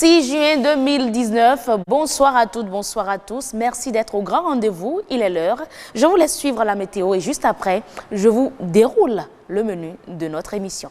6 juin 2019, bonsoir à toutes, bonsoir à tous. Merci d'être au grand rendez-vous, il est l'heure. Je vous laisse suivre la météo et juste après, je vous déroule le menu de notre émission.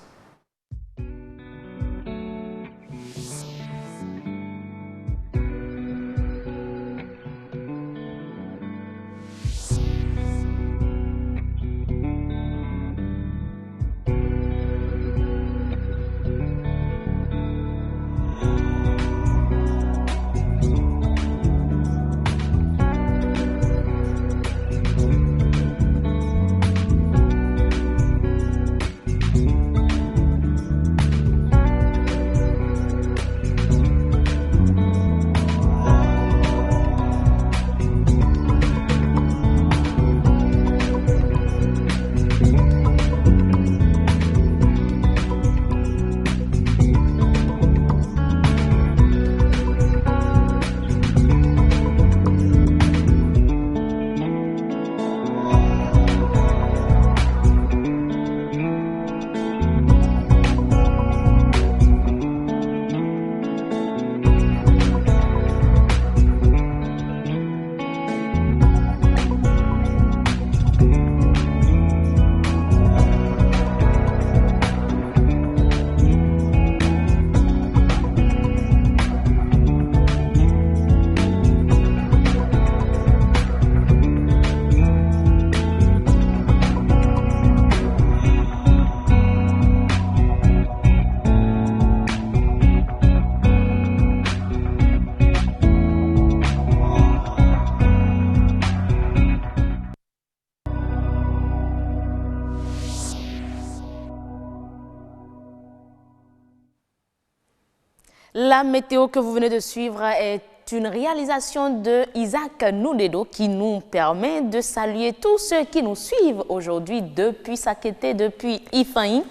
La météo que vous venez de suivre est une réalisation de Isaac Nounedo qui nous permet de saluer tous ceux qui nous suivent aujourd'hui depuis Sakété, depuis Ifaï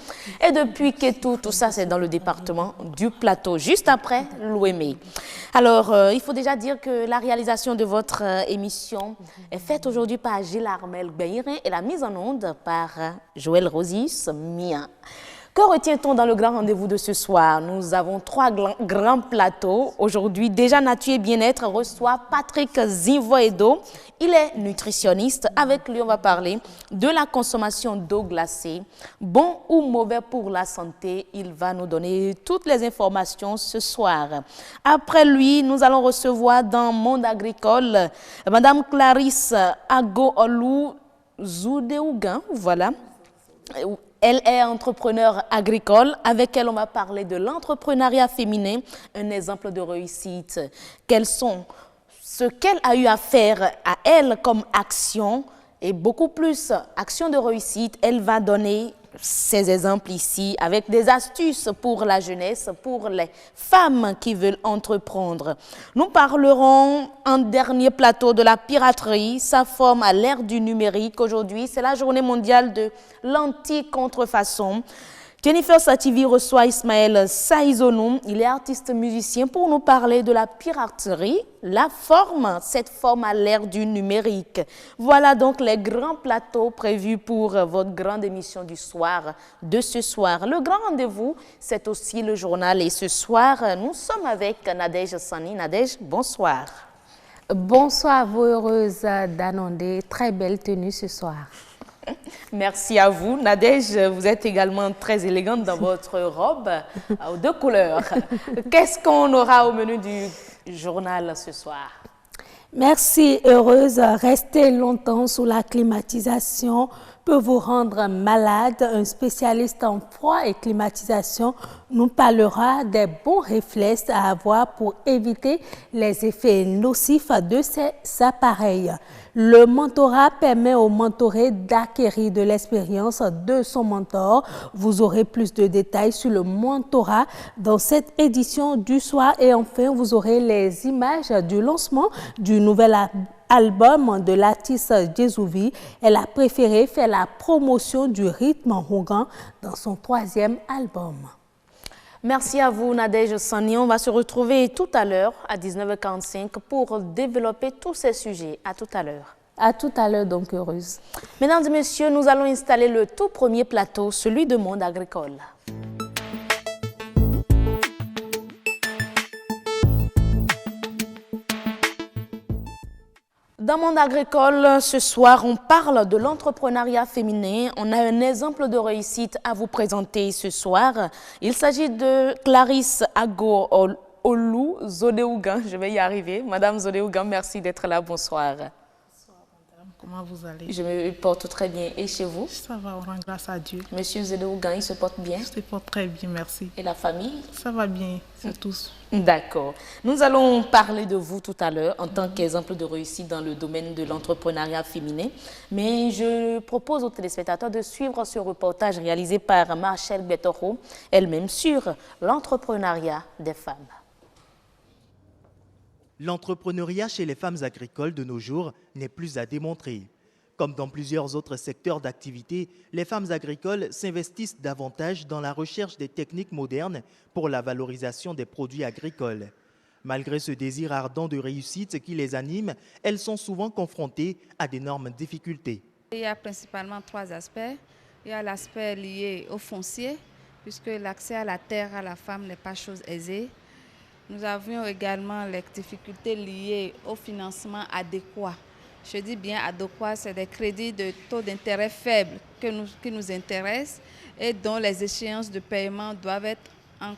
et depuis Kétou. Tout ça, c'est dans le département du Plateau, juste après l'Ouémé. Alors, il faut déjà dire que la réalisation de votre émission est faite aujourd'hui par Gilles Armel Béirin et la mise en onde par Joël Rosis Mia. Que retient-on dans le grand rendez-vous de ce soir? Nous avons 3 grands plateaux. Aujourd'hui, déjà Nature et Bien-être reçoit Patrick Zinvoedo. Il est nutritionniste. Avec lui, on va parler de la consommation d'eau glacée. Bon ou mauvais pour la santé? Il va nous donner toutes les informations ce soir. Après lui, nous allons recevoir dans Monde agricole Madame Clarisse Ago-Olou Zoudéougan. Voilà. Elle est entrepreneur agricole. Avec elle, on va parler de l'entrepreneuriat féminin, un exemple de réussite. Quels sont ce qu'elle a eu à faire à elle comme action et beaucoup plus action de réussite. Elle va donner ces exemples ici avec des astuces pour la jeunesse, pour les femmes qui veulent entreprendre. Nous parlerons en dernier plateau de la piraterie, sa forme à l'ère du numérique. Aujourd'hui, c'est la journée mondiale de l'anti-contrefaçon. Jennifer Sativi reçoit Ismaël Saïzonou. Il est artiste musicien pour nous parler de la piraterie, cette forme à l'ère du numérique. Voilà donc les grands plateaux prévus pour votre grande émission du soir, de ce soir. Le grand rendez-vous, c'est aussi le journal. Et ce soir, nous sommes avec Nadège Sani. Nadège, bonsoir. Bonsoir à vous, heureuse d'annoncer. Très belle tenue ce soir. Merci à vous. Nadège, vous êtes également très élégante dans votre robe de couleur. Qu'est-ce qu'on aura au menu du journal ce soir? Merci, heureuse. Rester longtemps sous la climatisation peut vous rendre malade. Un spécialiste en froid et climatisation nous parlera des bons réflexes à avoir pour éviter les effets nocifs de ces appareils. Le mentorat permet au mentoré d'acquérir de l'expérience de son mentor. Vous aurez plus de détails sur le mentorat dans cette édition du soir. Et enfin, vous aurez les images du lancement du nouvel album de l'artiste Djezouvi. Elle a préféré faire la promotion du rythme rougan dans son 3e album. Merci à vous, Nadège Sani. On va se retrouver tout à l'heure à 19h45 pour développer tous ces sujets. À tout à l'heure. À tout à l'heure, donc heureuse. Mesdames et messieurs, nous allons installer le tout premier plateau, celui de Monde agricole. Dans le monde agricole, ce soir, on parle de l'entrepreneuriat féminin. On a un exemple de réussite à vous présenter ce soir. Il s'agit de Clarisse Agor-Olou Zodéougan. Je vais y arriver. Madame Zodéougan, merci d'être là. Bonsoir. Comment vous allez? Je me porte très bien. Et chez vous? Ça va, on rend grâce à Dieu. Monsieur Zodéougan, il se porte bien? Il se porte très bien, merci. Et la famille? Ça va bien, c'est tous. D'accord. Nous allons parler de vous tout à l'heure en tant qu'exemple de réussite dans le domaine de l'entrepreneuriat féminin. Mais je propose aux téléspectateurs de suivre ce reportage réalisé par Marcel Betoro, elle-même sur l'entrepreneuriat des femmes. L'entrepreneuriat chez les femmes agricoles de nos jours n'est plus à démontrer. Comme dans plusieurs autres secteurs d'activité, les femmes agricoles s'investissent davantage dans la recherche des techniques modernes pour la valorisation des produits agricoles. Malgré ce désir ardent de réussite qui les anime, elles sont souvent confrontées à d'énormes difficultés. Il y a principalement 3 aspects. Il y a l'aspect lié au foncier, puisque l'accès à la terre à la femme n'est pas chose aisée. Nous avions également les difficultés liées au financement adéquat. Je dis bien adéquat, c'est des crédits de taux d'intérêt faibles qui nous intéressent et dont les échéances de paiement doivent être en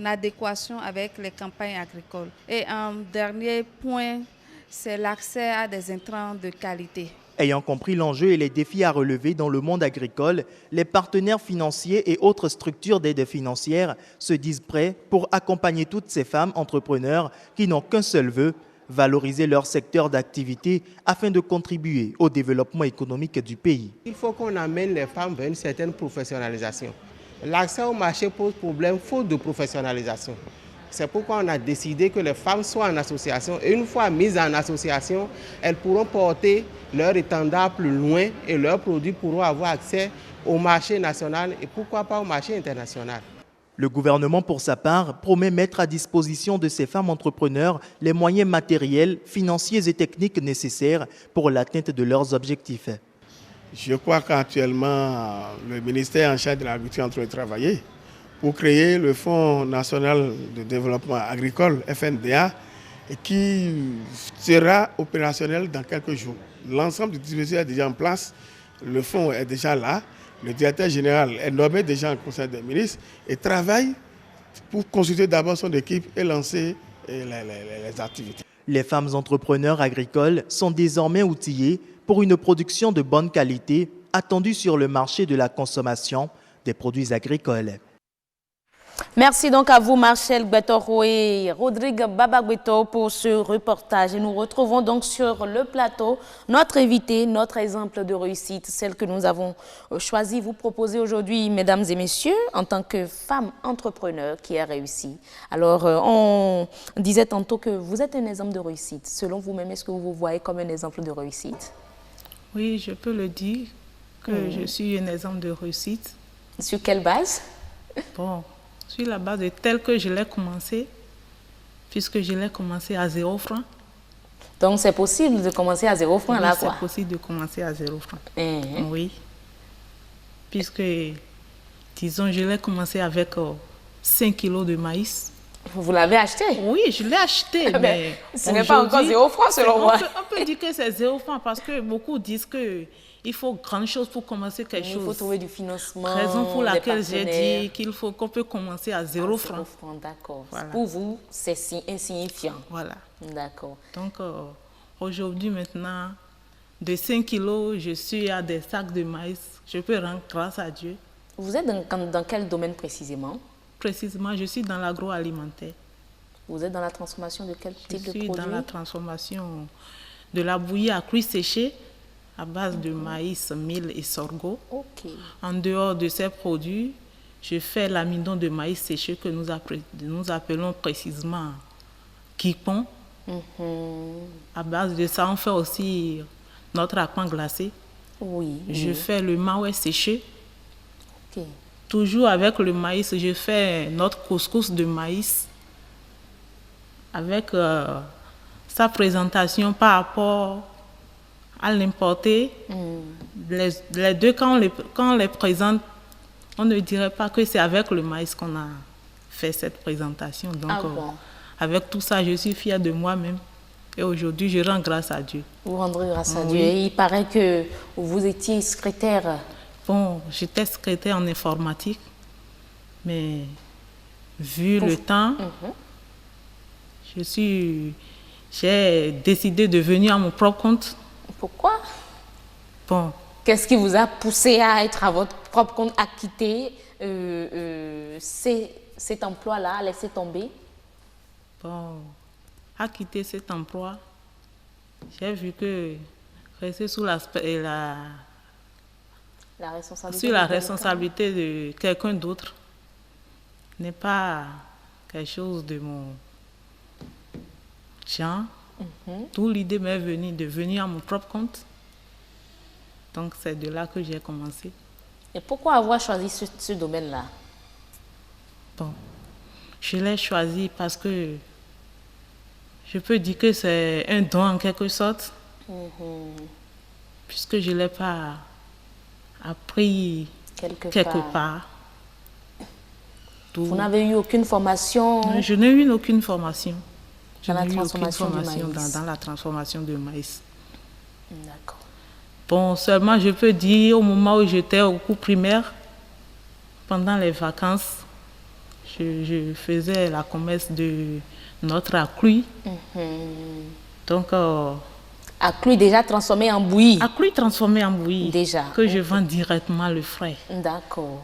adéquation avec les campagnes agricoles. Et un dernier point, c'est l'accès à des intrants de qualité. Ayant compris l'enjeu et les défis à relever dans le monde agricole, les partenaires financiers et autres structures d'aide financière se disent prêts pour accompagner toutes ces femmes entrepreneurs qui n'ont qu'un seul vœu, valoriser leur secteur d'activité afin de contribuer au développement économique du pays. Il faut qu'on amène les femmes vers une certaine professionnalisation. L'accès au marché pose problème faute de professionnalisation. C'est pourquoi on a décidé que les femmes soient en association et une fois mises en association, elles pourront porter leur étendard plus loin et leurs produits pourront avoir accès au marché national et pourquoi pas au marché international. Le gouvernement, pour sa part, promet mettre à disposition de ces femmes entrepreneurs les moyens matériels, financiers et techniques nécessaires pour l'atteinte de leurs objectifs. Je crois qu'actuellement, le ministère en charge de l'agriculture est en train de travailler pour créer le Fonds national de développement agricole, FNDA, qui sera opérationnel dans quelques jours. L'ensemble du dispositif est déjà en place, le fonds est déjà là, le directeur général est nommé déjà en conseil des ministres et travaille pour consulter d'abord son équipe et lancer les activités. Les femmes entrepreneurs agricoles sont désormais outillées pour une production de bonne qualité attendue sur le marché de la consommation des produits agricoles. Merci donc à vous, Marcel Betoro et Rodrigue Babagbeto pour ce reportage. Et nous retrouvons donc sur le plateau notre invité, notre exemple de réussite, celle que nous avons choisi vous proposer aujourd'hui, mesdames et messieurs, en tant que femme entrepreneur qui a réussi. Alors, on disait tantôt que vous êtes un exemple de réussite. Selon vous-même, est-ce que vous vous voyez comme un exemple de réussite? Oui, je peux le dire que je suis un exemple de réussite. Sur quelle base? Bon. Sur la base de tel que je l'ai commencé, puisque je l'ai commencé à 0 francs. Donc c'est possible de commencer à 0 francs, oui, là, quoi? C'est possible de commencer à 0 francs. Oui. Puisque, disons, je l'ai commencé avec 5 kilos de maïs. Vous l'avez acheté? Oui, je l'ai acheté, mais ce n'est pas encore 0 francs selon moi. On peut dire que c'est 0 francs parce que beaucoup disent qu'il faut grande chose pour commencer quelque chose. Il faut trouver du financement. Raison pour laquelle j'ai dit qu'on peut commencer à 0 francs. 0 francs, d'accord. Voilà. Pour vous, c'est insignifiant. Voilà. D'accord. Donc, aujourd'hui, maintenant, de 5 kilos, je suis à des sacs de maïs. Je peux rendre grâce à Dieu. Vous êtes dans quel domaine précisément? Précisément, je suis dans l'agroalimentaire. Vous êtes dans la transformation de quel type de produit? Je suis dans la transformation de la bouillie à cuit séché à base de maïs, mil et sorgho. Okay. En dehors de ces produits, je fais l'amidon de maïs séché que nous appelons précisément kipon. À base de ça, on fait aussi notre appan glacé. Oui. Je fais le maoué séché. Okay. Toujours avec le maïs, je fais notre couscous de maïs avec sa présentation par rapport à l'importer. Les deux, quand on les présente, on ne dirait pas que c'est avec le maïs qu'on a fait cette présentation. Donc, bon. avec tout ça, je suis fière de moi-même. Et aujourd'hui, je rends grâce à Dieu. Vous rendrez grâce à Oui. Dieu. Et il paraît que vous étiez secrétaire. Bon, j'étais secrétaire en informatique, mais vu le temps, j'ai décidé de venir à mon propre compte. Pourquoi? Bon, Qu'est-ce qui vous a poussé à être à votre propre compte, à quitter cet emploi-là, à laisser tomber? bon, à quitter cet emploi, j'ai vu que rester sous la responsabilité de quelqu'un d'autre n'est pas quelque chose de mon genre. D'où l'idée m'est venue de venir à mon propre compte. Donc c'est de là que j'ai commencé. Et pourquoi avoir choisi ce domaine-là? Bon, je l'ai choisi parce que je peux dire que c'est un don en quelque sorte, puisque je ne l'ai pas appris quelque part. Vous n'avez eu aucune formation Non, je n'ai eu aucune formation. Je dans la n'ai eu aucune transformation du formation maïs. dans la transformation de maïs. D'accord. Bon, seulement je peux dire au moment où j'étais au cours primaire, pendant les vacances, je faisais la commerce de notre accruit. Donc, Accruit déjà transformé en bouillie. accruit transformé en bouillie. Déjà. Que je vends directement le frais. D'accord.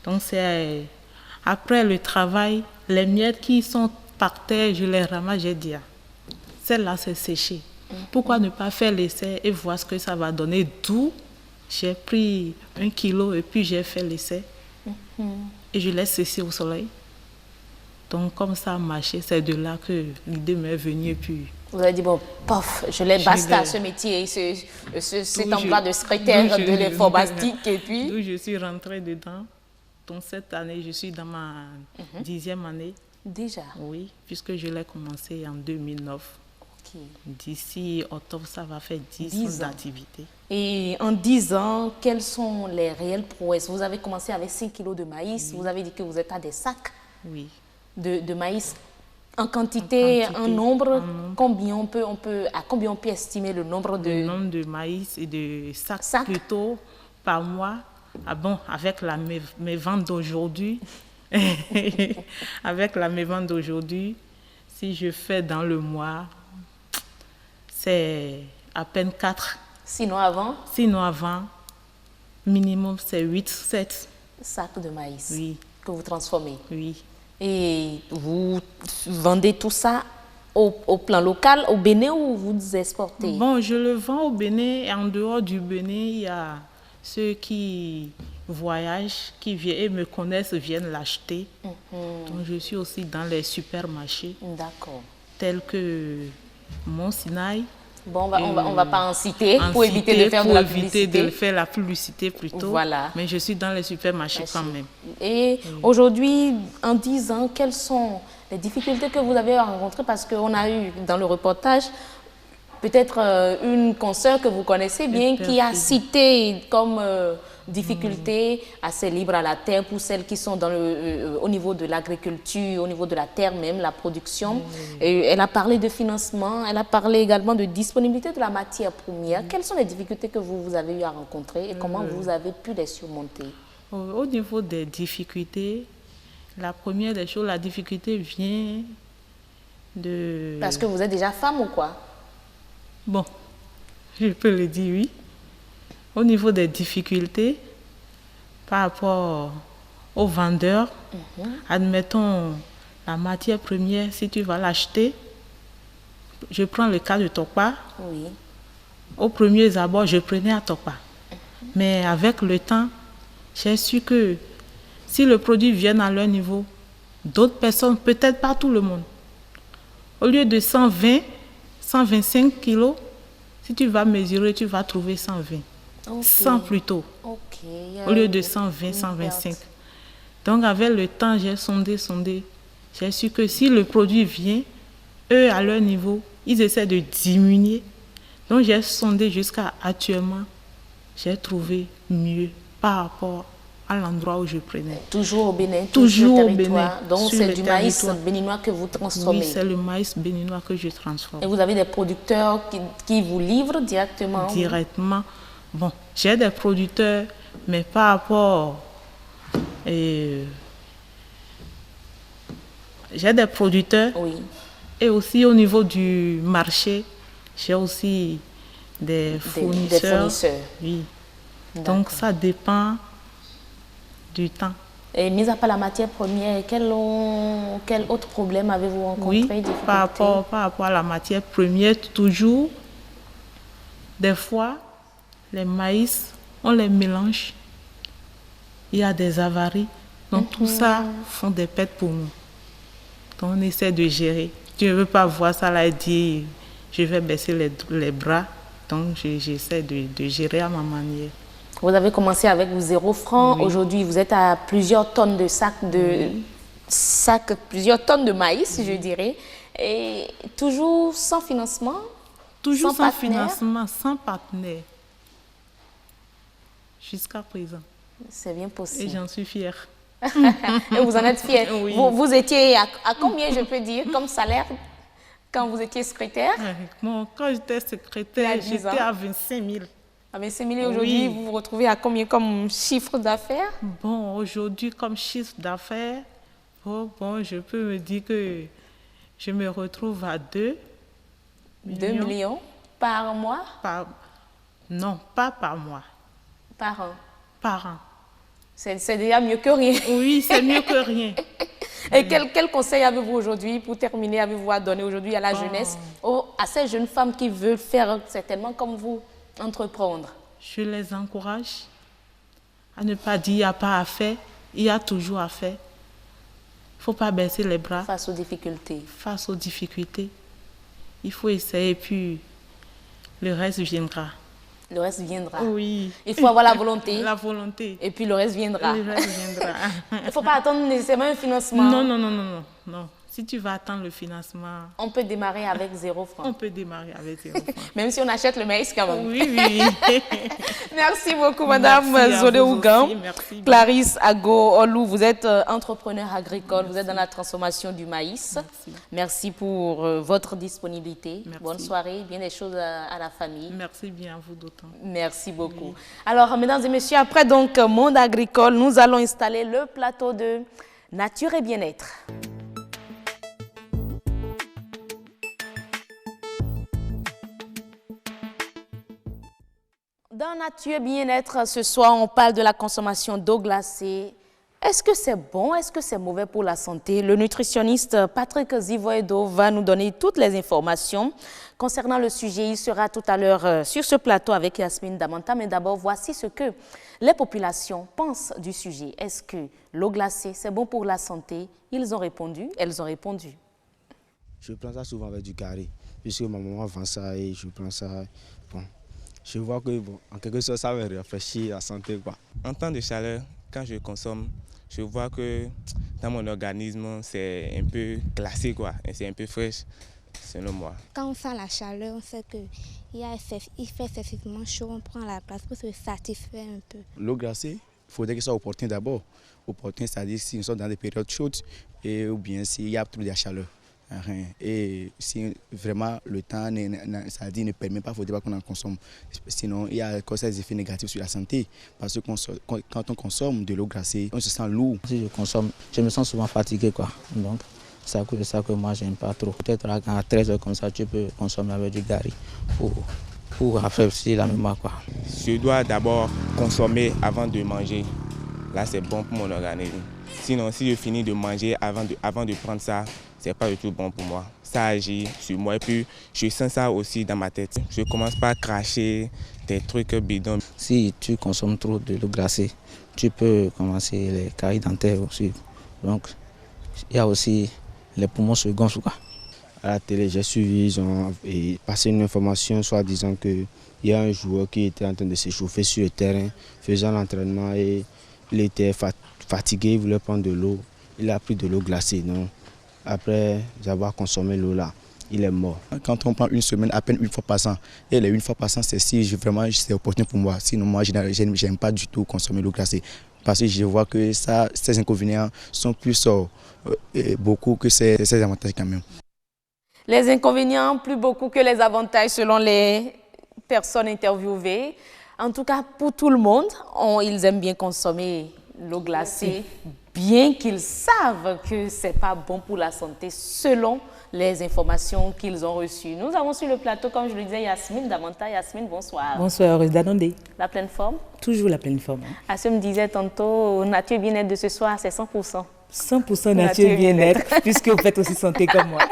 Donc, c'est après le travail, les miettes qui sont par terre, je les ramasse, j'ai dit, celle-là, c'est séché. Pourquoi ne pas faire l'essai et voir ce que ça va donner? D'où j'ai pris 1 kilo et puis j'ai fait l'essai. Et je l'ai séché au soleil. Donc, comme ça a marché, c'est de là que l'idée m'est venue. Et puis, Vous avez dit, bon, pof, je l'ai basta ce métier, cet emploi de secrétaire de l'informatique. Et puis, d'où je suis rentrée dedans. Donc, cette année, je suis dans ma 10e année. déjà. Oui, puisque je l'ai commencé en 2009. Ok. D'ici octobre, ça va faire 10 10 ans ans. d'activité. Et en 10 ans, quelles sont les réelles prouesses? Vous avez commencé avec 5 kilos de maïs. Vous avez dit que vous êtes à des sacs Oui. de maïs. En quantité, en nombre, en nombre. à combien on peut estimer le nombre Le de... nombre de maïs et de sacs, Sacs. plutôt par mois. Ah bon, avec mes ventes d'aujourd'hui, avec mes ventes d'aujourd'hui, si je fais dans le mois, c'est à peine 4. Sinon avant, Sinon avant, minimum c'est 8, 7. sacs de maïs Oui, que vous transformez. oui. Et vous vendez tout ça au plan local, au Bénin, ou vous exportez? Bon, je le vends au Bénin et en dehors du Bénin, il y a ceux qui voyagent, qui viennent et me connaissent, viennent l'acheter. Donc je suis aussi dans les supermarchés D'accord. tels que Mont Sinaï. Bon, on va pas en citer pour éviter de faire de la publicité. de faire la publicité plutôt. Voilà. Mais je suis dans les supermarchés Merci. quand même. Et aujourd'hui, en 10 ans, quelles sont les difficultés que vous avez rencontrées? Parce qu'on a eu dans le reportage peut-être une consoeur que vous connaissez bien qui a cité comme difficulté assez libre à la terre pour celles qui sont dans au niveau de l'agriculture, au niveau de la terre même, la production. Et elle a parlé de financement, elle a parlé également de disponibilité de la matière première. Quelles sont les difficultés que vous avez eu à rencontrer et comment vous avez pu les surmonter? Au niveau des difficultés, la première des choses, la difficulté vient de... Parce que vous êtes déjà femme ou quoi? Bon, je peux le dire, oui. Au niveau des difficultés, par rapport aux vendeurs, admettons la matière première, si tu vas l'acheter, je prends le cas de Tokpa. Oui. Au premier abord, je prenais à Tokpa. Mais avec le temps, j'ai su que si le produit vient à leur niveau, d'autres personnes, peut-être pas tout le monde, au lieu de 120, 125 kilos, si tu vas mesurer, tu vas trouver 120. Ok. 100 plutôt, Ok. au lieu de 120, 125. Donc avec le temps, j'ai sondé. J'ai su que si le produit vient, eux, à leur niveau, ils essaient de diminuer. Donc j'ai sondé jusqu'à actuellement, j'ai trouvé mieux par rapport à l'endroit où je prenais. Toujours au Bénin, Toujours sur au le territoire. Bénin. Donc sur c'est le du maïs territoire. béninois que vous transformez. Oui, c'est le maïs béninois que je transforme. Et vous avez des producteurs qui vous livrent directement? Directement. Bon, j'ai des producteurs, mais par rapport... j'ai des producteurs. Oui. Et aussi au niveau du marché, j'ai aussi des fournisseurs. Des fournisseurs. Oui. Donc ça dépend du temps. Et mis à part la matière première, quel autre problème avez-vous rencontré? Oui, par rapport à la matière première, toujours, des fois, les maïs, on les mélange, il y a des avaries. Donc tout ça font des pertes pour nous. Donc on essaie de gérer. Tu ne veux pas voir ça là et dire, je vais baisser les bras. Donc j'essaie de gérer à ma manière. Vous avez commencé avec 0 francs. Oui. Aujourd'hui, vous êtes à plusieurs tonnes de plusieurs tonnes de maïs, je dirais. Et toujours sans financement? Toujours sans partenaire? financement, sans partenaire. Jusqu'à présent. C'est bien Et possible. j'en suis fière. Et vous en êtes fiers? Oui. Vous étiez à combien, je peux dire, comme salaire quand vous étiez secrétaire? Bon, quand j'étais secrétaire, Il y a 10 ans. j'étais à 25 000. À 25 000 aujourd'hui, Oui. vous vous retrouvez à combien comme chiffre d'affaires? Bon, aujourd'hui, comme chiffre d'affaires, bon, je peux me dire que je me retrouve à 2 2 millions par mois? Non, pas par mois, Par an. par an. C'est déjà mieux que rien. Oui, c'est mieux que rien. Et quel conseil avez-vous aujourd'hui, pour terminer, avez-vous à donner aujourd'hui à la jeunesse, à ces jeunes femmes qui veulent faire certainement comme vous, entreprendre? Je les encourage à ne pas dire il n'y a pas à faire, il y a toujours à faire. Il ne faut pas baisser les bras Face aux difficultés. face aux difficultés. Il faut essayer, puis le reste viendra. Le reste viendra. Oui. Il faut avoir la volonté. La volonté. Et puis le reste viendra. Le reste viendra. Il ne faut pas attendre nécessairement un financement. Non. Si tu vas attendre le financement, On peut démarrer avec 0 on francs. peut démarrer avec 0 francs. Même si on achète le maïs quand même. Oui. Merci beaucoup, Madame Merci à Zodé vous Ougan. aussi, merci. Clarisse Ago-Olou, vous êtes entrepreneur agricole, vous êtes dans la transformation du maïs. Merci pour votre disponibilité. Merci. Bonne soirée, bien des choses à la famille. Merci bien à vous d'autant. Merci beaucoup. Alors, mesdames et messieurs, après donc Monde agricole, nous allons installer le plateau de Nature et bien-être. Dans Nature et bien-être, ce soir, on parle de la consommation d'eau glacée. Est-ce que c'est bon? Est-ce que c'est mauvais pour la santé? Le nutritionniste Patrick Zivoedo va nous donner toutes les informations concernant le sujet. Il sera tout à l'heure sur ce plateau avec Yasmine Damanta. Mais d'abord, voici ce que les populations pensent du sujet. Est-ce que l'eau glacée, c'est bon pour la santé? Ils ont répondu, elles ont répondu. Je prends ça souvent avec du carré, puisque ma maman vend ça et je prends ça. Bon, je vois que, bon, en quelque sorte, ça va rafraîchir la santé, quoi. En temps de chaleur, quand je consomme, je vois que dans mon organisme, c'est un peu glacé, quoi. Et c'est un peu fraîche, selon moi. Quand on sent la chaleur, on sait qu'il fait excessivement chaud, on prend la place pour se satisfaire un peu. L'eau glacée, il faudrait qu'elle soit opportune d'abord. Opportune, c'est-à-dire si nous sommes dans des périodes chaudes ou bien s'il y a trop de chaleur. Et si vraiment le temps ne permet pas, il ne faudrait pas qu'on en consomme. Sinon, il y a des effets négatifs sur la santé. Parce que quand on consomme de l'eau glacée, on se sent lourd. Si je consomme, je me sens souvent fatigué, quoi. Donc, c'est ça que moi, j'aime pas trop. Peut-être à 13 h comme ça, tu peux consommer avec du gari pour rafraîchir la mémoire, quoi. Je dois d'abord consommer avant de manger. Là, c'est bon pour mon organisme. Sinon, si je finis de manger avant de prendre ça, c'est pas du tout bon pour moi. Ça agit sur moi et puis je sens ça aussi dans ma tête. Je commence pas à cracher des trucs bidons. Si tu consommes trop de l'eau glacée, tu peux commencer les caries dentaires aussi. Donc, il y a aussi les poumons se gonflent, quoi. À la télé, j'ai suivi, ils ont passé une information, soit disant qu'il y a un joueur qui était en train de s'échauffer sur le terrain, faisant l'entraînement et il était fatigué, il voulait prendre de l'eau. Il a pris de l'eau glacée. Donc, après avoir consommé l'eau là, il est mort. Quand on prend une semaine, à peine une fois par an, et les une fois par an, c'est si vraiment c'est opportun pour moi. Sinon, moi, je n'aime pas du tout consommer l'eau glacée. parce que je vois que ces inconvénients sont plus beaucoup que ces avantages quand même. Les inconvénients plus beaucoup que les avantages selon les personnes interviewées. En tout cas, pour tout le monde, ils aiment bien consommer l'eau glacée, bien qu'ils savent que ce n'est pas bon pour la santé selon les informations qu'ils ont reçues. Nous avons sur le plateau, comme je le disais, Yasmine Damanta. Yasmine, bonsoir. Bonsoir, heureuse d'Anondé. La pleine forme? Toujours la pleine forme. Assou me disait tantôt, nature et bien-être de ce soir, c'est 100%. 100% nature et bien-être, puisque vous faites aussi santé comme moi.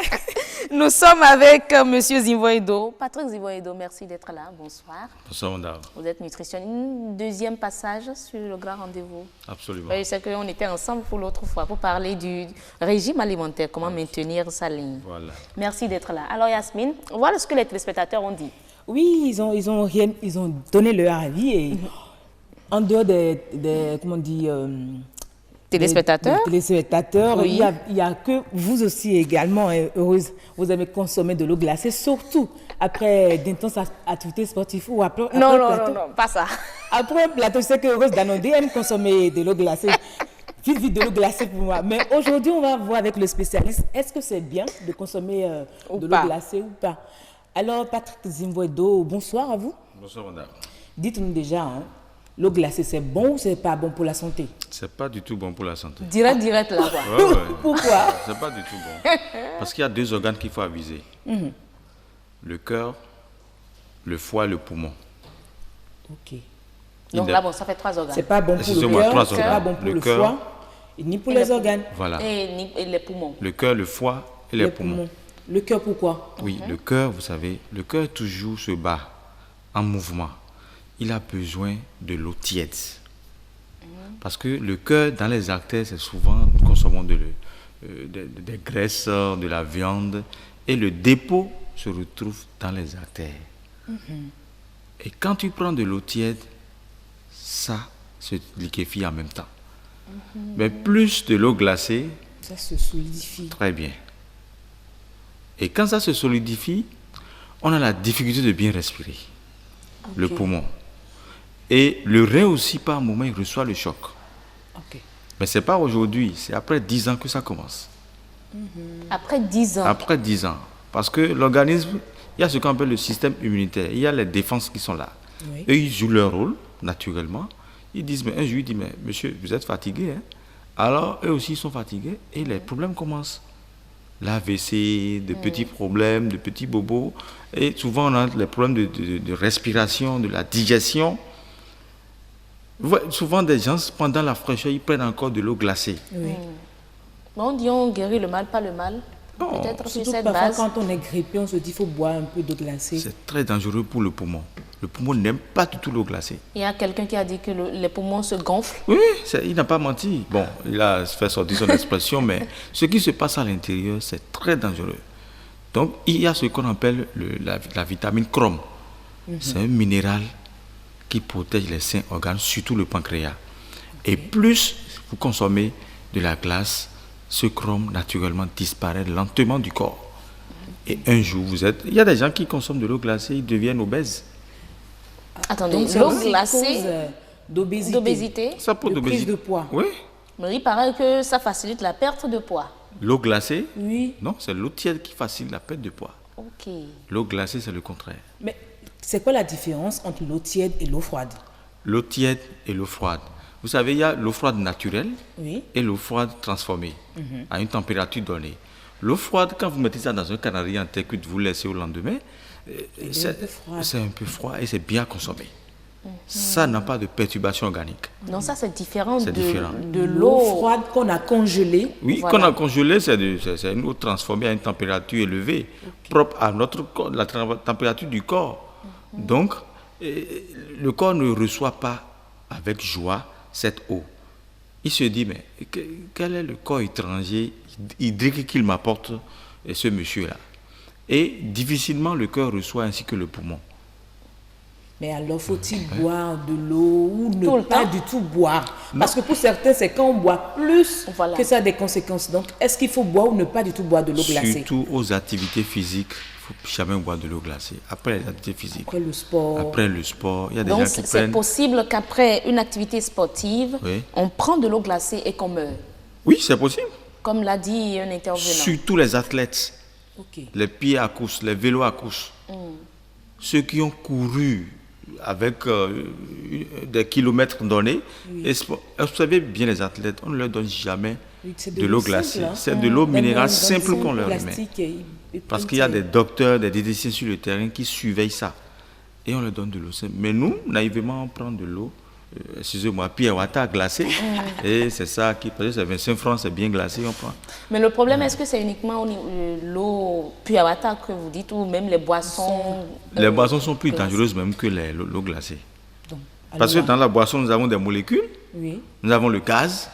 Nous sommes avec M. Zimvoedo. Patrick Zimvoedo, merci d'être là. Bonsoir. Bonsoir, madame. Vous êtes nutritionniste. Un deuxième passage sur le grand rendez-vous. Absolument. Je sais qu'on était ensemble pour l'autre fois pour parler du régime alimentaire, comment maintenir sa ligne. Voilà. Merci d'être là. Alors Yasmine, voilà ce que les téléspectateurs ont dit. Oui, ils ont donné leur avis et en dehors des comment on dit, téléspectateurs. Les téléspectateurs, Oui. il y a que vous aussi également, heureuse, vous avez consommé de l'eau glacée, surtout après d'intenses activités sportives ou après Non, pas ça. Après un plateau, je sais que Heureuse d'Anondé aime consommer de l'eau glacée. Vite de l'eau glacée pour moi. Mais aujourd'hui, on va voir avec le spécialiste, est-ce que c'est bien de consommer de l'eau glacée ou pas? Alors, Patrick Zimvoedo, bonsoir à vous. Bonsoir, madame. Dites-nous déjà, hein, l'eau glacée, c'est bon ou c'est pas bon pour la santé? C'est pas du tout bon pour la santé. Direct là, quoi. Ouais. Pourquoi? C'est pas du tout bon. Parce qu'il y a deux organes qu'il faut aviser. Le cœur, le foie et le poumon. Ok. Donc là, bon, ça fait 3 organes. C'est pas bon pour le cœur, c'est pas bon pour le foie, ni pour les organes. Voilà. Et les poumons. Le cœur, le foie et les poumons. Le cœur, pourquoi? Oui, le cœur, vous savez, le cœur toujours se bat en mouvement. Il a besoin de l'eau tiède. Parce que le cœur, dans les artères, c'est souvent, nous consommons des graisses, de la viande, et le dépôt se retrouve dans les artères. Et quand tu prends de l'eau tiède, ça se liquéfie en même temps. Mais plus de l'eau glacée, ça se solidifie. Très bien. Et quand ça se solidifie, on a la difficulté de bien respirer. Le poumon. Et le rein aussi, par moment, il reçoit le choc. Mais ce n'est pas aujourd'hui, c'est après 10 ans que ça commence. Après 10 ans? Après 10 ans. Parce que l'organisme, il y a ce qu'on appelle le système immunitaire. Il y a les défenses qui sont là. Oui. Eux, ils jouent leur rôle, naturellement. Ils disent, mais un jour, il dit, mais monsieur, vous êtes fatigué. Hein? Alors, eux aussi, ils sont fatigués et les problèmes commencent. L'AVC, de petits problèmes, de petits bobos. Et souvent, on a les problèmes de respiration, de la digestion. Souvent, des gens, pendant la fraîcheur, ils prennent encore de l'eau glacée. Oui. On dit on guérit le mal, pas le mal. Non. Peut-être sur Surtout cette parfois, base. quand on est grippé, on se dit qu'il faut boire un peu d'eau glacée. C'est très dangereux pour le poumon. Le poumon n'aime pas du tout l'eau glacée. Il y a quelqu'un qui a dit que les poumons se gonflent. Oui, il n'a pas menti. Bon, il a fait sortir son expression, mais ce qui se passe à l'intérieur, c'est très dangereux. Donc, il y a ce qu'on appelle la vitamine chrome. C'est un minéral qui protège les sains organes, surtout le pancréas. Et plus vous consommez de la glace, ce chrome naturellement disparaît lentement du corps. Et un jour, il y a des gens qui consomment de l'eau glacée, ils deviennent obèses. Attendez, l'eau glacée d'obésité. Ça peut de prise de poids. Oui. Mais il paraît que ça facilite la perte de poids. L'eau glacée? Oui. Non, c'est l'eau tiède qui facilite la perte de poids. Ok. L'eau glacée, c'est le contraire. Mais c'est quoi la différence entre l'eau tiède et l'eau froide? L'eau tiède et l'eau froide. Vous savez, il y a l'eau froide naturelle et l'eau froide transformée à une température donnée. L'eau froide, quand vous mettez ça dans un canari en terre que vous laissez au lendemain, c'est un peu froid et c'est bien consommé. Ça n'a pas de perturbation organique. Non, ça c'est différent de l'eau froide qu'on a congelée. Oui, qu'on a congelée, c'est une eau transformée à une température élevée, propre à la température du corps. Donc, le corps ne reçoit pas avec joie cette eau. Il se dit, mais quel est le corps étranger hydrique qu'il m'apporte, ce monsieur-là? Et difficilement le cœur reçoit ainsi que le poumon. Mais alors, faut-il boire de l'eau ou ne pas du tout boire? Parce que pour certains, c'est quand on boit plus que ça a des conséquences. Donc, est-ce qu'il faut boire ou ne pas du tout boire de l'eau glacée? Surtout aux activités physiques, il ne faut jamais boire de l'eau glacée. Après les activités physiques. Après le sport. Après le sport. Il y a des Donc, gens qui prennent... c'est possible qu'après une activité sportive, on prend de l'eau glacée et qu'on meurt? Oui, c'est possible. Comme l'a dit un intervenant. Surtout les athlètes. Les pieds à course, les vélos à course. Ceux qui ont couru avec des kilomètres donnés. Et observez bien les athlètes, on ne leur donne jamais de l'eau glacée. C'est de l'eau minérale simple qu'on leur met. Parce qu'il y a des docteurs, des diététiciens sur le terrain qui surveillent ça. Et on leur donne de l'eau simple. Mais nous, naïvement, on prend de l'eau, excusez-moi, Pierre Water glacée. Et c'est ça qui, parce que c'est 25 francs, c'est bien glacé, on prend. Mais le problème, est-ce que c'est uniquement l'eau Pierre Water que vous dites, ou même les boissons? Les boissons sont plus dangereuses même que l'eau glacée. Parce que dans la boisson, nous avons des molécules, nous avons le gaz,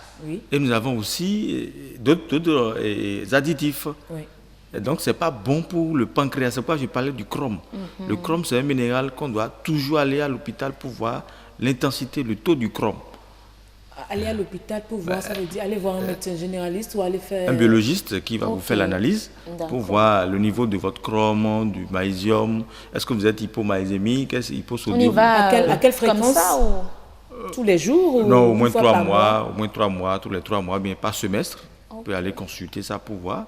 et nous avons aussi d'autres additifs. Et donc, ce n'est pas bon pour le pancréas. C'est pourquoi je parlais du chrome. Le chrome, c'est un minéral qu'on doit toujours aller à l'hôpital pour voir l'intensité, le taux du chrome. Aller à l'hôpital pour voir, ça veut dire aller voir un médecin généraliste ou aller faire... Un biologiste qui va vous faire l'analyse pour voir le niveau de votre chrome, du magnésium. Est-ce que vous êtes hypomagnésémique, hyposodium? On y va à quelle fréquence comme ça, ou... Tous les jours ou non, au moins 3 mois. Au moins 3 mois, tous les 3 mois, bien par semestre. On peut aller consulter ça pour voir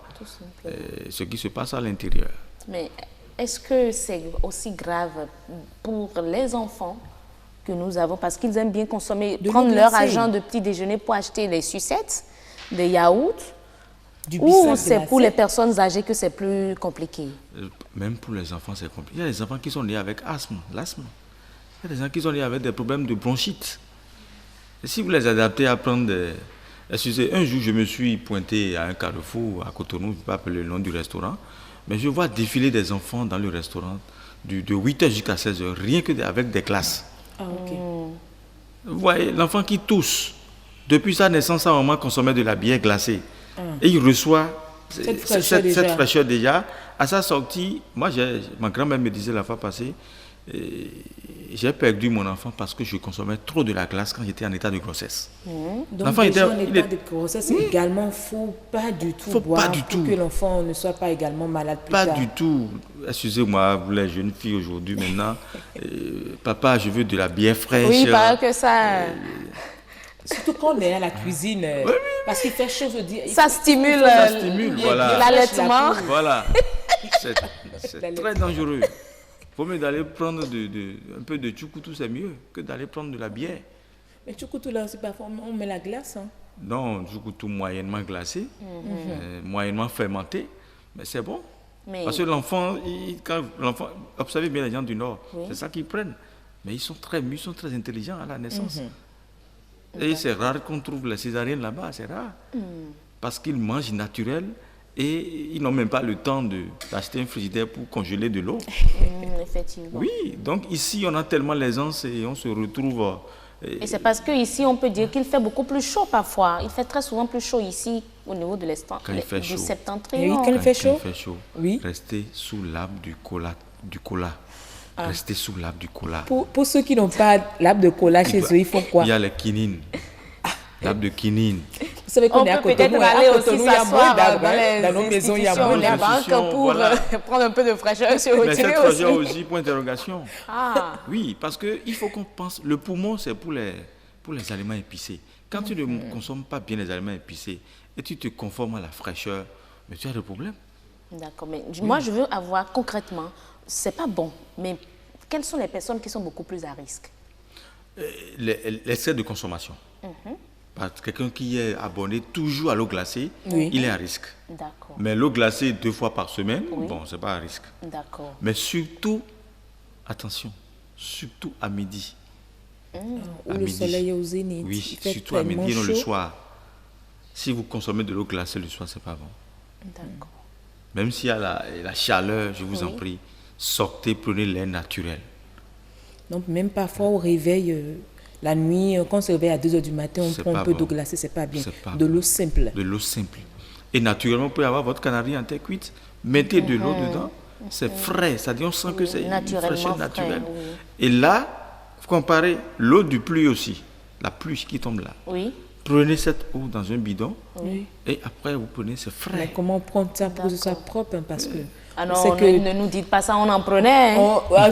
ce qui se passe à l'intérieur. Mais est-ce que c'est aussi grave pour les enfants que nous avons, parce qu'ils aiment bien consommer, prendre leur argent de petit déjeuner pour acheter des sucettes, des yaourts, ou c'est pour les personnes âgées que c'est plus compliqué? Même pour les enfants, c'est compliqué. Il y a des enfants qui sont nés avec l'asthme. Il y a des gens qui sont nés avec des problèmes de bronchite. Et si vous les adaptez à prendre des... Excusez, un jour, je me suis pointé à un carrefour à Cotonou, je ne vais pas appeler le nom du restaurant, mais je vois défiler des enfants dans le restaurant de 8h jusqu'à 16h, rien qu'avec des classes. Vous voyez, l'enfant qui tousse, depuis sa naissance, sa maman consommait de la bière glacée. Et il reçoit cette fraîcheur déjà. À sa sortie, ma grand-mère me disait la fois passée, j'ai perdu mon enfant parce que je consommais trop de la glace quand j'étais en état de grossesse. Donc déjà en état de grossesse, également, il ne faut pas du tout boire pour que l'enfant ne soit pas également malade plus tard. Pas du tout. Excusez-moi, vous les jeunes filles aujourd'hui maintenant, papa, je veux de la bière fraîche. Oui, pas que ça... Surtout quand on est à la cuisine, parce qu'il fait chaud, je dis... Ça stimule l'allaitement. Voilà, c'est très dangereux. Il vaut mieux d'aller prendre un peu de tchoukoutou, c'est mieux que d'aller prendre de la bière. Mais tchoukoutou, là, c'est parfois, on met la glace. Hein? Non, tchoukoutou moyennement glacé, moyennement fermenté, mais c'est bon. Parce que l'enfant, observez bien les gens du Nord, c'est ça qu'ils prennent. Mais ils sont très intelligents à la naissance. Et c'est rare qu'on trouve la césarienne là-bas, c'est rare. Parce qu'ils mangent naturel. Et ils n'ont même pas le temps d'acheter un frigidaire pour congeler de l'eau. Effectivement. Oui, donc ici, on a tellement l'aisance et on se retrouve... Et c'est parce qu'ici, on peut dire qu'il fait beaucoup plus chaud parfois. Il fait très souvent plus chaud ici, au niveau de l'est du septentrion. Quand il fait chaud, restez sous l'arbre du cola. Restez sous l'arbre du cola. Pour ceux qui n'ont pas l'arbre de cola chez eux, ils font quoi? Il y a les quinines. L'arbre de quinine. Vous savez qu'on est à Cotonou, aller aussi s'asseoir dans nos maisons, il y a moins les banques pour prendre un peu de fraîcheur sur le Mais cette fraîcheur aussi, point d'interrogation. Oui, parce qu'il faut qu'on pense, le poumon, c'est pour les aliments épicés. Quand tu ne consommes pas bien les aliments épicés et tu te conformes à la fraîcheur, mais tu as des problèmes. D'accord, mais moi je veux avoir concrètement, c'est pas bon, mais quelles sont les personnes qui sont beaucoup plus à risque? L'excès de consommation. Parce que quelqu'un qui est abonné toujours à l'eau glacée, il est à risque. Mais l'eau glacée 2 fois par semaine, bon, c'est pas à risque. Mais surtout, attention, surtout à midi. Où le soleil est au zénith. Oui, surtout à midi, non le soir. Si vous consommez de l'eau glacée le soir, c'est pas bon. Même s'il y a la chaleur, je vous en prie, sortez, prenez l'air naturel. Donc même parfois au réveil... La nuit, quand on se réveille à 2h du matin, on prend un peu d'eau glacée, c'est pas bien. De l'eau simple. De l'eau simple. Et naturellement, vous pouvez avoir votre canarie en terre cuite, mettez de l'eau dedans, c'est frais, c'est-à-dire on sent que c'est une fraîcheur naturelle. Et là, vous comparez l'eau du pluie aussi, la pluie qui tombe là. Oui. Prenez cette eau dans un bidon Oui. et après vous prenez ce frais. Mais comment prendre ça pour que ce soit propre, hein, parce que... Ah non, ne nous dites pas ça, on en prenait.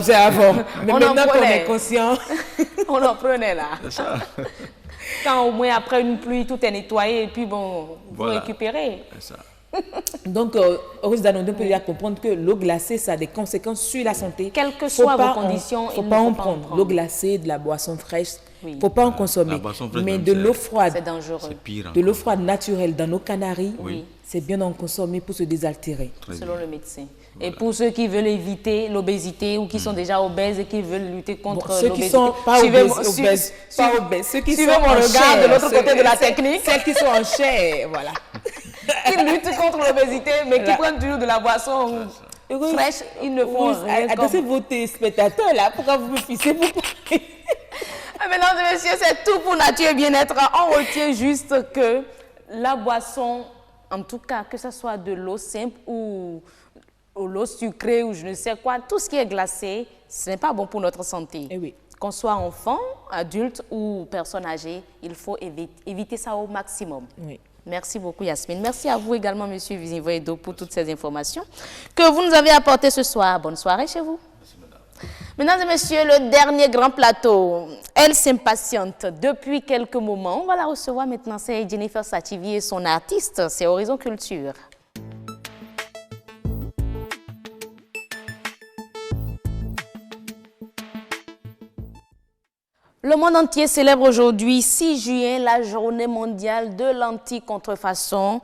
C'est avant. Mais On maintenant en qu'on prenait. est conscient. On en prenait là. C'est ça. Quand au moins après une pluie, tout est nettoyé et puis bon, Voilà. vous récupérez. C'est ça. Donc, Rose Danondé peut déjà comprendre que l'eau glacée, ça a des conséquences sur la santé. Quelles que Faut soient pas vos conditions, faut il pas ne en faut pas en prendre. prendre. L'eau glacée, de la boisson fraîche, Oui. faut pas en consommer. La boisson fraîche, Mais même, de c'est- l'eau froide, C'est dangereux. C'est pire de l'eau encore. froide naturelle dans nos Canaries, Oui. c'est bien d'en consommer pour se désaltérer. Très Selon bien. le médecin. Et pour ceux qui veulent éviter l'obésité ou qui sont déjà obèses et qui veulent lutter contre Bon, ceux l'obésité. qui sont pas Suivez obèses, mon- obèses, pas obèses, ceux qui suivez sont mon en regard chair, de l'autre ceux- côté de la ceux- technique. Celles qui sont en chair, voilà. Qui luttent contre l'obésité, mais qui Là. prennent toujours de la boisson fraîche, ils ne font Rose, rien adressez comme... vos téléspectateurs là, pourquoi vous me fixez pour parler? Mesdames et messieurs, c'est tout pour Nature et Bien-être. On retient juste que la boisson, en tout cas, que ce soit de l'eau simple ou l'eau sucrée ou je ne sais quoi, tout ce qui est glacé, ce n'est pas bon pour notre santé. Eh oui. Qu'on soit enfant, adulte ou personne âgée, il faut éviter ça au maximum. Oui. Merci beaucoup Yasmine. Merci à vous également, Monsieur Vizin-Voyedo, pour toutes ces informations que vous nous avez apportées ce soir. Bonne soirée chez vous. Mesdames et messieurs, le dernier grand plateau, elle s'impatiente depuis quelques moments. On va la recevoir maintenant, c'est Jennifer Sativi et son artiste, c'est Horizon Culture. Le monde entier célèbre aujourd'hui, 6 juin, la journée mondiale de l'anti-contrefaçon.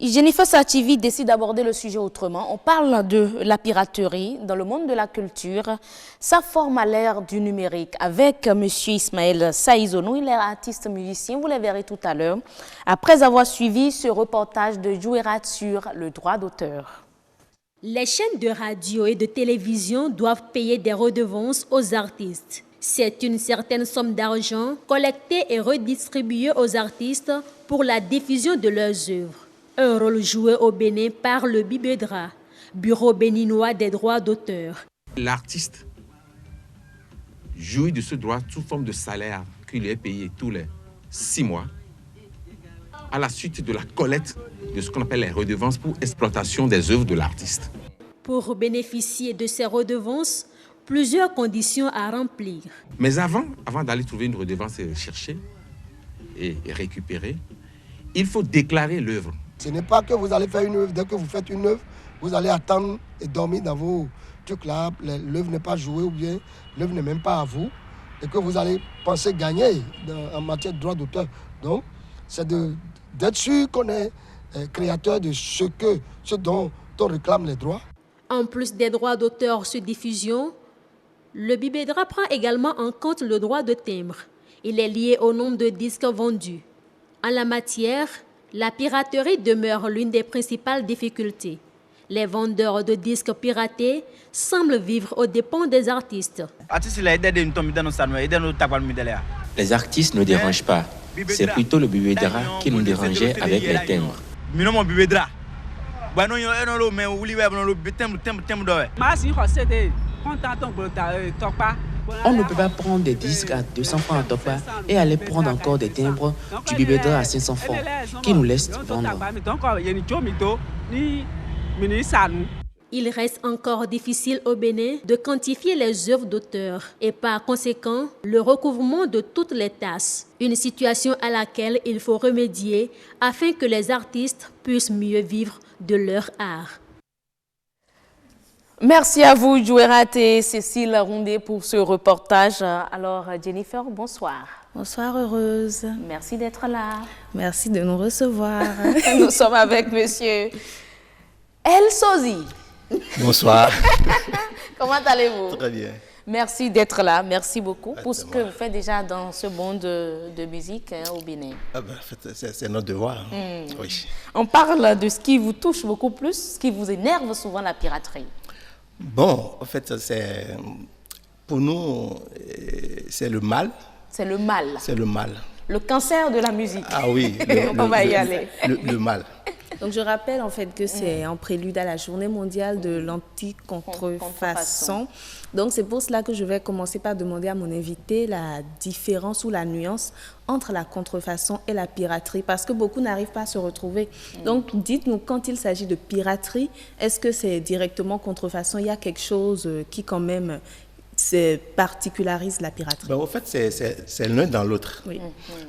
Jennifer Sativi décide d'aborder le sujet autrement. On parle de la piraterie dans le monde de la culture. Ça forme à l'ère du numérique avec M. Ismaël Saïzonou. Il est artiste musicien, vous le verrez tout à l'heure. Après avoir suivi ce reportage de Jouerat sur le droit d'auteur. Les chaînes de radio et de télévision doivent payer des redevances aux artistes. C'est une certaine somme d'argent collectée et redistribuée aux artistes pour la diffusion de leurs œuvres. Un rôle joué au Bénin par le BIBEDRA, Bureau béninois des droits d'auteur. L'artiste jouit de ce droit sous forme de salaire qui lui est payé tous les 6 mois à la suite de la collecte de ce qu'on appelle les redevances pour exploitation des œuvres de l'artiste. Pour bénéficier de ces redevances, plusieurs conditions à remplir. Mais avant d'aller trouver une redevance et chercher et récupérer, il faut déclarer l'œuvre. Ce n'est pas que vous allez faire une œuvre, dès que vous faites une œuvre, vous allez attendre et dormir dans vos trucs là, l'œuvre n'est pas jouée ou bien l'œuvre n'est même pas à vous et que vous allez penser gagner en matière de droit d'auteur. Donc, c'est d'être sûr qu'on est créateur de ce dont on réclame les droits. En plus des droits d'auteur sur diffusion, le BIBEDRA prend également en compte le droit de timbre. Il est lié au nombre de disques vendus. En la matière, la piraterie demeure l'une des principales difficultés. Les vendeurs de disques piratés semblent vivre aux dépens des artistes. Les artistes ne dérangent pas. C'est plutôt le BIBEDRA qui nous dérangeait avec les timbres. On ne peut pas prendre des disques à 200 francs à Topa et aller prendre encore des timbres du BIBEDRA à 500 francs qui nous laissent vendre. Il reste encore difficile au Bénin de quantifier les œuvres d'auteur et par conséquent le recouvrement de toutes les tasses, une situation à laquelle il faut remédier afin que les artistes puissent mieux vivre de leur art. Merci à vous, Jouerat et Cécile Rondé, pour ce reportage. Alors, Jennifer, bonsoir. Bonsoir, Heureuse. Merci d'être là. Merci de nous recevoir. Nous sommes avec monsieur El Sozi. Bonsoir. Comment allez-vous? Très bien. Merci d'être là. Merci beaucoup pour ce que vous faites déjà dans ce monde de musique au Bénin. Ah ben, en fait, c'est notre devoir. Oui. On parle de ce qui vous touche beaucoup plus, ce qui vous énerve souvent, la piraterie. Bon, en fait, pour nous, c'est le mal. C'est le mal. C'est le mal. Le cancer de la musique. Ah oui. On va y aller. Le mal. Donc je rappelle en fait que c'est en prélude à la journée mondiale de l'anti-contrefaçon. Donc c'est pour cela que je vais commencer par demander à mon invité la différence ou la nuance entre la contrefaçon et la piraterie, parce que beaucoup n'arrivent pas à se retrouver. Donc dites-nous, quand il s'agit de piraterie, est-ce que c'est directement contrefaçon? Il y a quelque chose qui quand même particularise la piraterie? Ben, au fait, c'est l'un dans l'autre. Oui.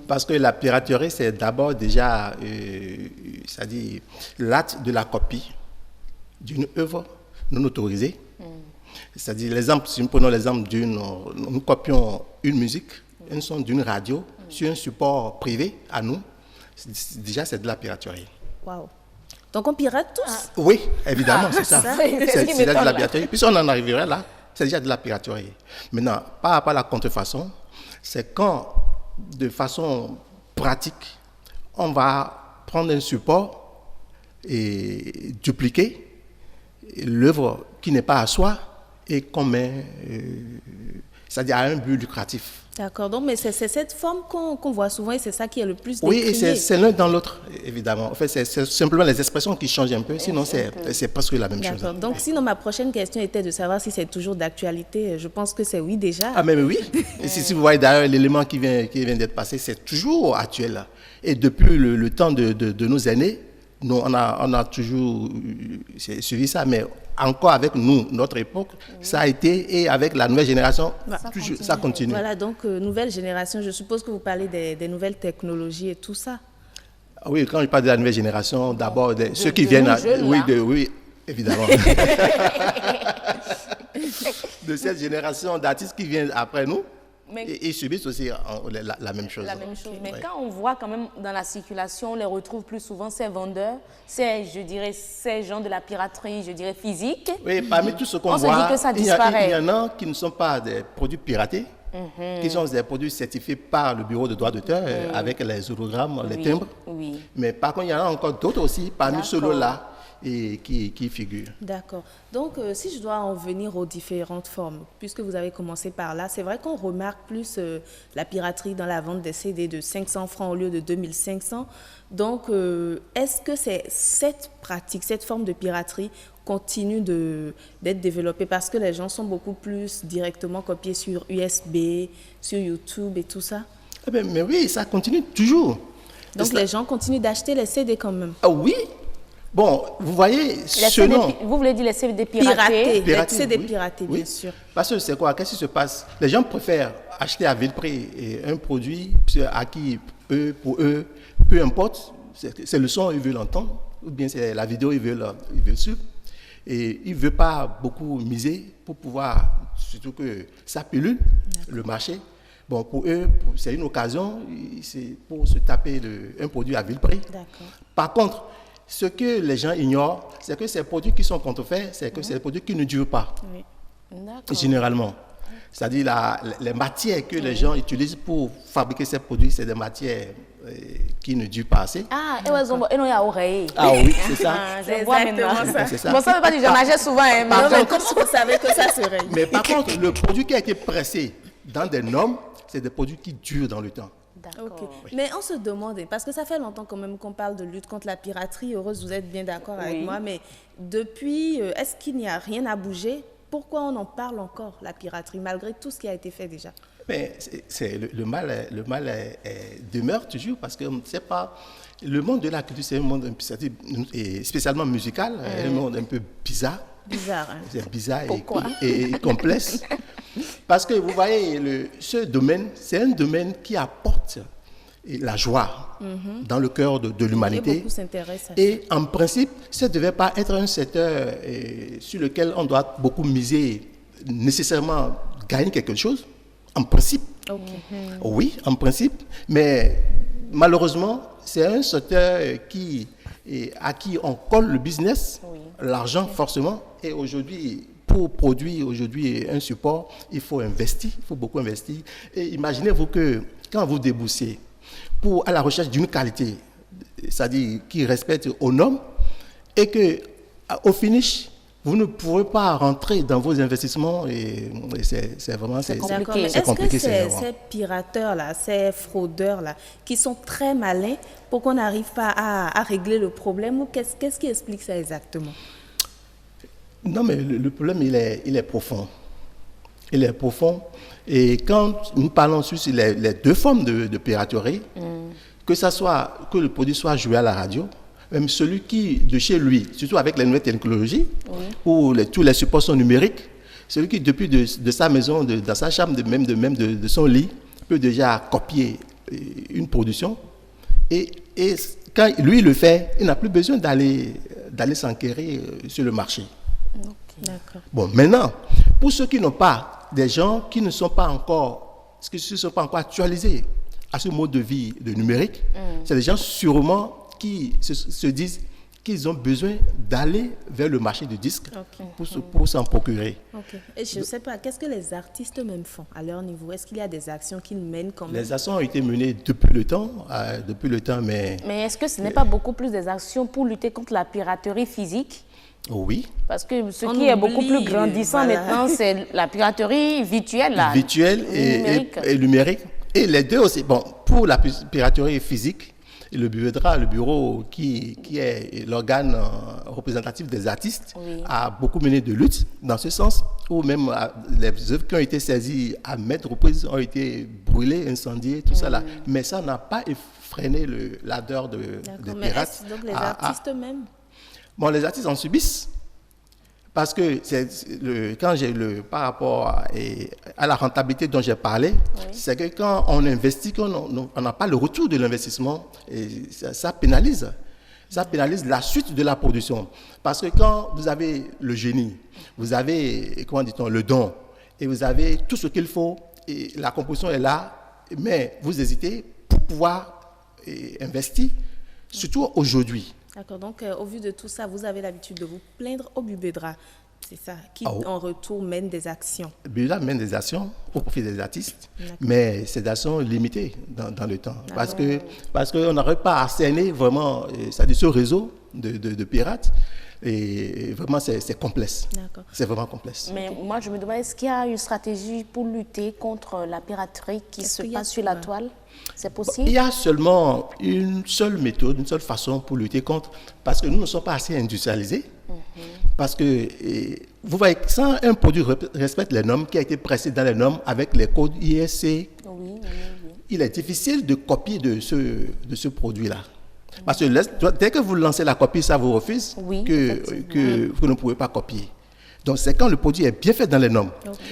Parce que la piraterie, c'est d'abord déjà, c'est-à-dire l'acte de la copie d'une œuvre non autorisée. C'est-à-dire, si nous prenons l'exemple nous copions une musique, un son d'une radio sur un support privé à nous, déjà c'est de la piraterie. Waouh. Donc on pirate tous? Oui, évidemment, c'est ça. C'est déjà de la piraterie. Puis si on en arriverait là, c'est déjà de la piraterie. Maintenant, par rapport à la contrefaçon, c'est quand, de façon pratique, on va prendre un support et dupliquer l'œuvre qui n'est pas à soi et qu'on met, c'est-à-dire à un but lucratif. D'accord, donc mais c'est cette forme qu'on voit souvent et c'est ça qui est le plus décrié. Oui, et c'est l'un dans l'autre, évidemment. En fait, c'est simplement les expressions qui changent un peu, sinon c'est presque la même chose. D'accord, donc sinon ma prochaine question était de savoir si c'est toujours d'actualité. Je pense que c'est oui déjà. Ah mais oui, et si vous voyez d'ailleurs l'élément qui vient d'être passé, c'est toujours actuel. Et depuis le temps de nos aînés, nous, on a toujours suivi ça, mais encore avec nous, notre époque, ça a été, et avec la nouvelle génération, ça continue. Voilà, donc nouvelle génération, je suppose que vous parlez des nouvelles technologies et tout ça. Oui, quand je parle de la nouvelle génération, d'abord, ceux qui viennent... Oui, évidemment. De cette génération d'artistes qui viennent après nous. Ils subissent aussi la même chose. La même chose. Mais quand on voit quand même dans la circulation, on les retrouve plus souvent, ces vendeurs, je dirais, ces gens de la piraterie, je dirais, physique. Oui, parmi tout ce qu'on voit, on se dit que ça disparaît. Il y en a qui ne sont pas des produits piratés, qui sont des produits certifiés par le bureau de droit d'auteur, avec les hologrammes, les timbres. Oui. Mais par contre, il y en a encore d'autres aussi, parmi ceux-là, et qui figurent. D'accord. Donc, si je dois en venir aux différentes formes, puisque vous avez commencé par là, c'est vrai qu'on remarque plus la piraterie dans la vente des CD de 500 francs au lieu de 2500. Donc, est-ce que cette pratique, cette forme de piraterie continue d'être développée parce que les gens sont beaucoup plus directement copiés sur USB, sur YouTube et tout ça? Mais oui, ça continue toujours. Donc, les gens continuent d'acheter les CD quand même? Ah oui. Bon, vous voyez, vous voulez dire les CD piratés? Les CD piratés, bien sûr. Parce que c'est quoi? Qu'est-ce qui se passe? Les gens préfèrent acheter à vil prix un produit à qui, pour eux, peu importe, c'est le son, ils veulent l'entendre, ou bien c'est la vidéo, ils veulent suivre. Et ils ne veulent pas beaucoup miser pour pouvoir, surtout que ça pilule le marché. Bon, pour eux, c'est une occasion, c'est pour se taper un produit à vil prix. Par contre, ce que les gens ignorent, c'est que ces produits qui sont contrefaits, c'est que c'est des produits qui ne durent pas, généralement. C'est-à-dire les matières que les gens utilisent pour fabriquer ces produits, c'est des matières qui ne durent pas assez. Ah, et oui, c'est ça. Je vois maintenant. C'est ça. Bon, ça ne veut pas dire que j'en achète souvent. Mais comment vous savez que ça serait? Mais par contre, le produit qui a été pressé dans des normes, c'est des produits qui durent dans le temps. Okay. Mais on se demande, parce que ça fait longtemps quand même qu'on parle de lutte contre la piraterie, heureuse, vous êtes bien d'accord avec moi, mais depuis, est-ce qu'il n'y a rien à bouger? Pourquoi on en parle encore, la piraterie, malgré tout ce qui a été fait déjà? Mais le mal demeure toujours, parce que c'est pas... Le monde de la culture, c'est un monde, spécialement musical, un monde un peu bizarre. Bizarre, hein? C'est bizarre et complexe. Parce que vous voyez, ce domaine, c'est un domaine qui apporte la joie dans le cœur de l'humanité. Et en principe, ça ne devait pas être un secteur sur lequel on doit beaucoup miser, nécessairement gagner quelque chose. En principe. Oui, en principe. Mais malheureusement, c'est un secteur à qui on colle le business, l'argent forcément. Et aujourd'hui, pour produire un support, il faut investir, il faut beaucoup investir. Et imaginez-vous que quand vous déboussez à la recherche d'une qualité, c'est-à-dire qui respecte aux normes, et qu'au finish, vous ne pourrez pas rentrer dans vos investissements et c'est vraiment compliqué. C'est compliqué. Est-ce que ces pirateurs-là, ces fraudeurs-là, qui sont très malins pour qu'on n'arrive pas à régler le problème, ou qu'est-ce qui explique ça exactement? Non, mais le problème, il est profond. Il est profond. Et quand nous parlons sur les deux formes de piraterie, que le produit soit joué à la radio, même celui qui, de chez lui, surtout avec les nouvelles technologies, où tous les supports sont numériques, celui qui, depuis de sa maison, dans sa chambre, même de son lit, peut déjà copier une production. Et quand lui le fait, il n'a plus besoin d'aller s'enquérir sur le marché. D'accord. Bon, maintenant, pour ceux qui n'ont pas, des gens qui ne sont pas encore actualisés à ce mode de vie de numérique, c'est des gens sûrement qui se disent qu'ils ont besoin d'aller vers le marché du disque pour s'en procurer. Et je ne sais pas, qu'est-ce que les artistes eux-mêmes font à leur niveau? Est-ce qu'il y a des actions qu'ils mènent quand même? Les actions ont été menées depuis le temps, mais... Mais est-ce que ce n'est pas beaucoup plus des actions pour lutter contre la piraterie physique? Oui. Parce que ce qui est beaucoup plus grandissant maintenant, c'est la piraterie virtuelle. Virtuelle et numérique. Et les deux aussi. Bon, pour la piraterie physique, le bureau qui est l'organe représentatif des artistes, a beaucoup mené de lutte dans ce sens, où même les œuvres qui ont été saisies à maintes reprises ont été brûlées, incendiées, tout ça là. Mais ça n'a pas effréné l'ardeur des pirates. Donc les artistes eux-mêmes? Bon, les artistes en subissent. Parce que par rapport à la rentabilité dont j'ai parlé, c'est que quand on investit, on n'a pas le retour de l'investissement, et ça pénalise. Ça pénalise la suite de la production. Parce que quand vous avez le génie, vous avez, comment dit-on, le don, et vous avez tout ce qu'il faut, et la composition est là, mais vous hésitez pour pouvoir investir, surtout aujourd'hui. D'accord, donc au vu de tout ça, vous avez l'habitude de vous plaindre au Bubedra, c'est ça, qui en retour mène des actions. Bubedra mène des actions au profit des artistes, mais ces actions limitées dans le temps. Parce qu'on n'arrive pas à cerner vraiment ce réseau de pirates. Et vraiment, c'est complexe. C'est vraiment complexe. Mais moi, je me demande, est-ce qu'il y a une stratégie pour lutter contre la piraterie qui se passe sur la toile? C'est possible? Il y a seulement une seule méthode, une seule façon pour lutter contre, parce que nous ne sommes pas assez industrialisés. Parce que, vous voyez, quand un produit respecte les normes, qui a été pressé dans les normes avec les codes ISC, il est difficile de copier de ce produit-là. Parce que dès que vous lancez la copie, ça vous refuse que vous ne pouvez pas copier. Donc, c'est quand le produit est bien fait dans les normes.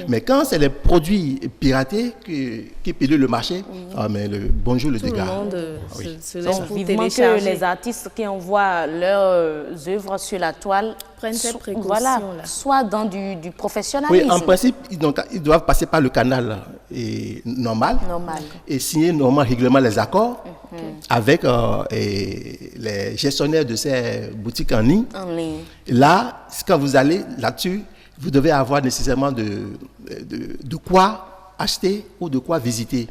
Mais quand c'est les produits piratés qui pilulent le marché, mais bonjour le dégât. Tout le monde se laisse vivement que les artistes qui envoient leurs œuvres sur la toile prennent ces précautions-là. Soit dans du professionnalisme. Oui, en principe, ils doivent passer par le canal normal et signer normalement régulièrement les accords avec les gestionnaires de ces boutiques en ligne. Là, quand vous allez là-dessus, vous devez avoir nécessairement de quoi acheter ou de quoi visiter.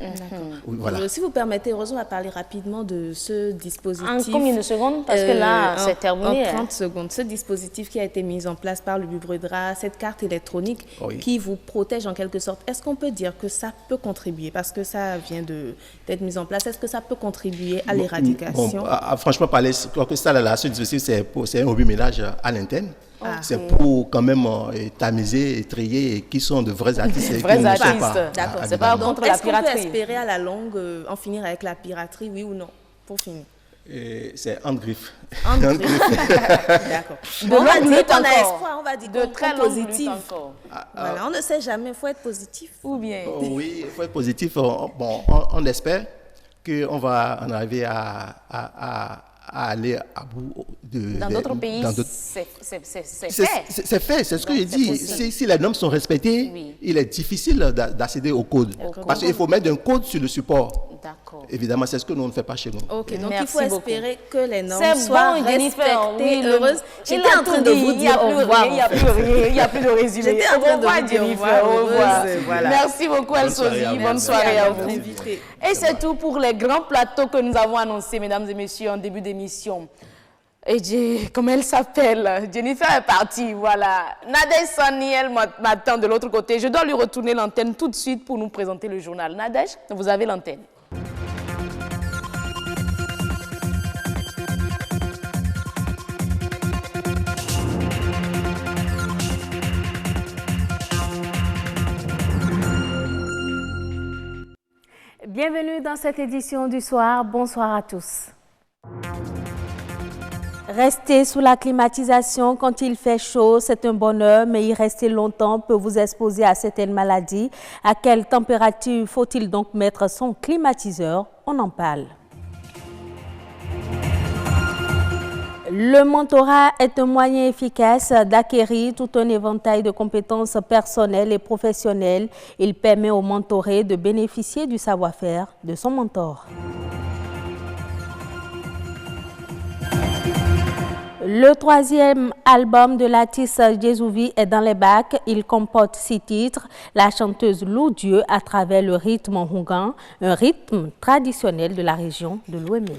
Voilà. Si vous permettez, Rose, on va parler rapidement de ce dispositif. En combien de secondes? Parce que là, c'est terminé. En 30 secondes. Ce dispositif qui a été mis en place par le Bubedra, cette carte électronique qui vous protège en quelque sorte, est-ce qu'on peut dire que ça peut contribuer, parce que ça vient d'être mis en place, est-ce que ça peut contribuer à l'éradication? Franchement, parler, je crois que ça, ce dispositif, c'est un hobby-ménage à l'interne. C'est pour quand même tamiser et trier qui sont de vrais artistes et qui ne le sont pas. D'accord, c'est pas contre la piraterie. Est-ce qu'on peut espérer à la longue en finir avec la piraterie, oui ou non, pour finir? C'est en griffe. D'accord. On va dire qu'on a espoir, on va dire de très positif. Voilà, on ne sait jamais, il faut être positif. Ou bien. Oui, il faut être positif. Bon, on espère qu'on va en arriver à aller à bout dans d'autres pays, c'est fait. C'est fait, c'est ce que je dis. Si les normes sont respectées, il est difficile d'accéder au code. Parce qu'il faut mettre un code sur le support. Évidemment, c'est ce que nous ne faisons pas chez nous. Ok, donc il faut espérer que les normes soient respectées. Heureuse. J'étais en train de vous dire au revoir. Il n'y a plus de résumé. J'étais en train de vous dire au revoir. Merci beaucoup, Elsozi. Bonne soirée à vous. Et c'est tout pour les grands plateaux que nous avons annoncés, mesdames et messieurs, en début d'émission. Et comment elle s'appelle? Jennifer est partie, voilà. Nadège Sani, elle m'attend de l'autre côté. Je dois lui retourner l'antenne tout de suite pour nous présenter le journal. Nadège, vous avez l'antenne. Bienvenue dans cette édition du soir. Bonsoir à tous. Rester sous la climatisation quand il fait chaud, c'est un bonheur, mais y rester longtemps peut vous exposer à certaines maladies. À quelle température faut-il donc mettre son climatiseur? On en parle. Le mentorat est un moyen efficace d'acquérir tout un éventail de compétences personnelles et professionnelles. Il permet au mentoré de bénéficier du savoir-faire de son mentor. Le 3e album de l'artiste Jesouvi est dans les bacs. Il comporte 6 titres. La chanteuse loue Dieu à travers le rythme hongan, un rythme traditionnel de la région de l'Ouémé.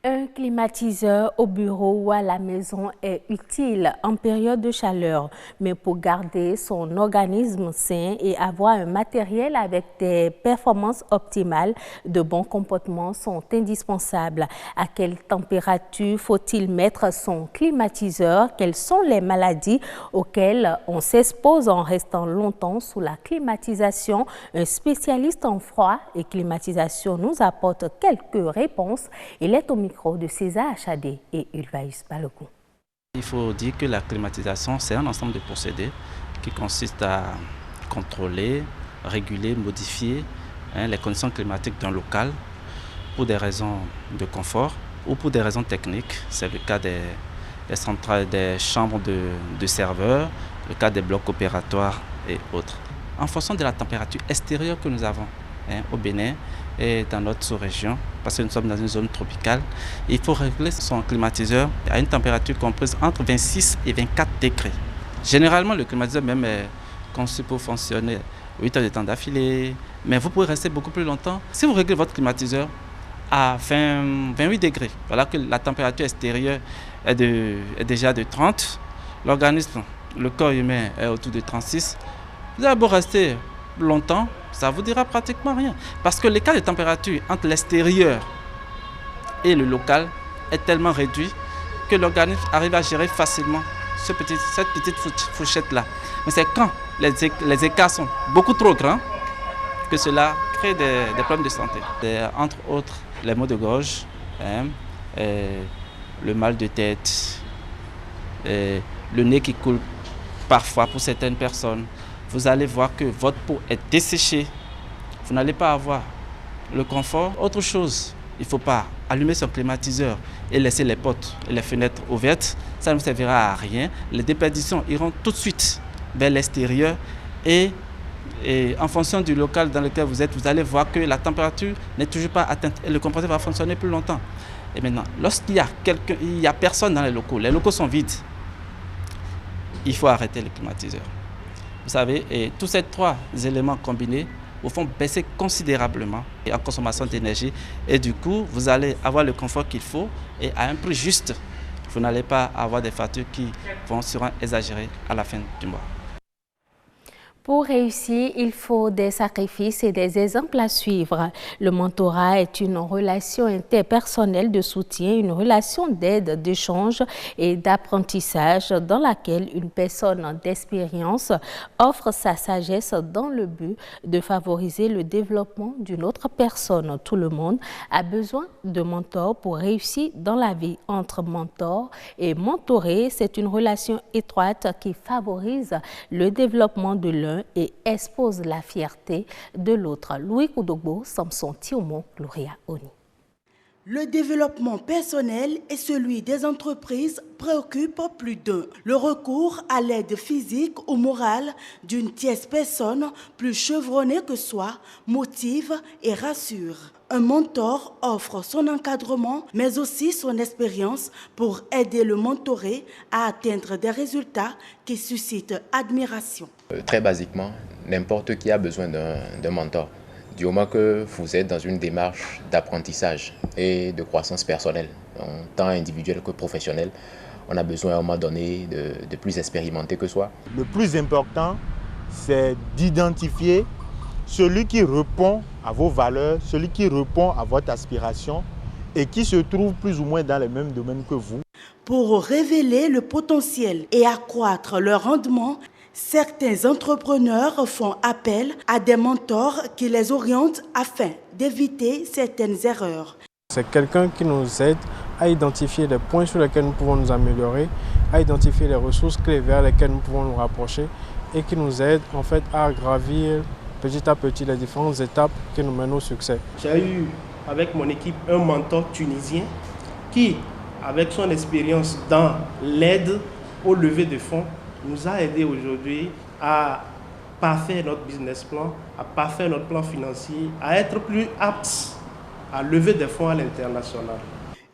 Un climatiseur au bureau ou à la maison est utile en période de chaleur, mais pour garder son organisme sain et avoir un matériel avec des performances optimales, de bons comportements sont indispensables. À quelle température faut-il mettre son climatiseur? Quelles sont les maladies auxquelles on s'expose en restant longtemps sous la climatisation? Un spécialiste en froid et climatisation nous apporte quelques réponses. Il est au micro de César Achadé et Ulvaïs Balogun. Il faut dire que la climatisation, c'est un ensemble de procédés qui consistent à contrôler, réguler, modifier les conditions climatiques d'un local pour des raisons de confort ou pour des raisons techniques. C'est le cas des centrales, des chambres de serveurs, le cas des blocs opératoires et autres. En fonction de la température extérieure que nous avons au Bénin et dans notre sous-région, parce que nous sommes dans une zone tropicale, il faut régler son climatiseur à une température comprise entre 26 et 24 degrés. Généralement, le climatiseur même est conçu pour fonctionner 8 heures de temps d'affilée, mais vous pouvez rester beaucoup plus longtemps. Si vous réglez votre climatiseur à 28 degrés, voilà que la température extérieure est déjà de 30, l'organisme, le corps humain est autour de 36, vous avez beau rester longtemps, ça ne vous dira pratiquement rien. Parce que l'écart de température entre l'extérieur et le local est tellement réduit que l'organisme arrive à gérer facilement cette petite fourchette-là. Mais c'est quand les écarts sont beaucoup trop grands que cela crée des problèmes de santé. Entre autres, les maux de gorge, le mal de tête, le nez qui coule parfois pour certaines personnes. Vous allez voir que votre peau est desséchée. Vous n'allez pas avoir le confort. Autre chose, il ne faut pas allumer son climatiseur et laisser les portes et les fenêtres ouvertes. Ça ne vous servira à rien. Les déperditions iront tout de suite vers l'extérieur et en fonction du local dans lequel vous êtes, vous allez voir que la température n'est toujours pas atteinte et le compresseur va fonctionner plus longtemps. Et maintenant, lorsqu'il y a personne dans les locaux sont vides, il faut arrêter le climatiseur. Vous savez, et tous ces 3 éléments combinés vous font baisser considérablement en consommation d'énergie. Et du coup, vous allez avoir le confort qu'il faut et à un prix juste. Vous n'allez pas avoir des factures qui seront exagérées à la fin du mois. Pour réussir, il faut des sacrifices et des exemples à suivre. Le mentorat est une relation interpersonnelle de soutien, une relation d'aide, d'échange et d'apprentissage dans laquelle une personne d'expérience offre sa sagesse dans le but de favoriser le développement d'une autre personne. Tout le monde a besoin de mentors pour réussir dans la vie. Entre mentor et mentoré, c'est une relation étroite qui favorise le développement de l'un et expose la fierté de l'autre. Louis Koudogbo, Samson Thiomo, Gloria Oni. Le développement personnel et celui des entreprises préoccupent plus d'un. Le recours à l'aide physique ou morale d'une tierce personne plus chevronnée que soi motive et rassure. Un mentor offre son encadrement, mais aussi son expérience pour aider le mentoré à atteindre des résultats qui suscitent admiration. Très basiquement, n'importe qui a besoin d'un mentor, du moment que vous êtes dans une démarche d'apprentissage et de croissance personnelle, tant individuelle que professionnelle, on a besoin à un moment donné de plus expérimenter que soi. Le plus important, c'est d'identifier celui qui répond à vos valeurs, celui qui répond à votre aspiration et qui se trouve plus ou moins dans les mêmes domaines que vous. Pour révéler le potentiel et accroître leur rendement, certains entrepreneurs font appel à des mentors qui les orientent afin d'éviter certaines erreurs. C'est quelqu'un qui nous aide à identifier les points sur lesquels nous pouvons nous améliorer, à identifier les ressources clés vers lesquelles nous pouvons nous rapprocher et qui nous aide en fait à gravir petit à petit les différentes étapes qui nous mènent au succès. J'ai eu avec mon équipe un mentor tunisien qui, avec son expérience dans l'aide au lever de fonds, nous a aidé aujourd'hui à parfaire notre business plan, à parfaire notre plan financier, à être plus aptes à lever des fonds à l'international.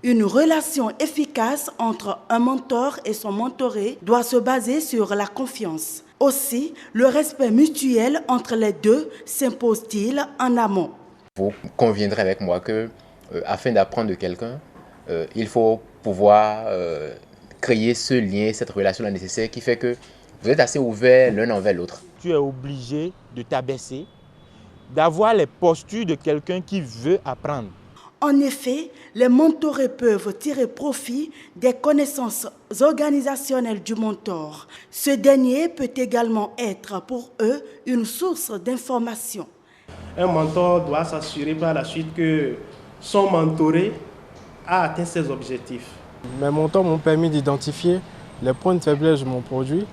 Une relation efficace entre un mentor et son mentoré doit se baser sur la confiance. Aussi, le respect mutuel entre les deux s'impose-t-il en amont. Vous conviendrez avec moi que, afin d'apprendre de quelqu'un, il faut pouvoir créer ce lien, cette relation nécessaire qui fait que vous êtes assez ouverts l'un envers l'autre. Tu es obligé de t'abaisser, d'avoir les postures de quelqu'un qui veut apprendre. En effet, les mentorés peuvent tirer profit des connaissances organisationnelles du mentor. Ce dernier peut également être pour eux une source d'information. Un mentor doit s'assurer par la suite que son mentoré a atteint ses objectifs. Mes mentors m'ont permis d'identifier les points de faiblesse de mon produit,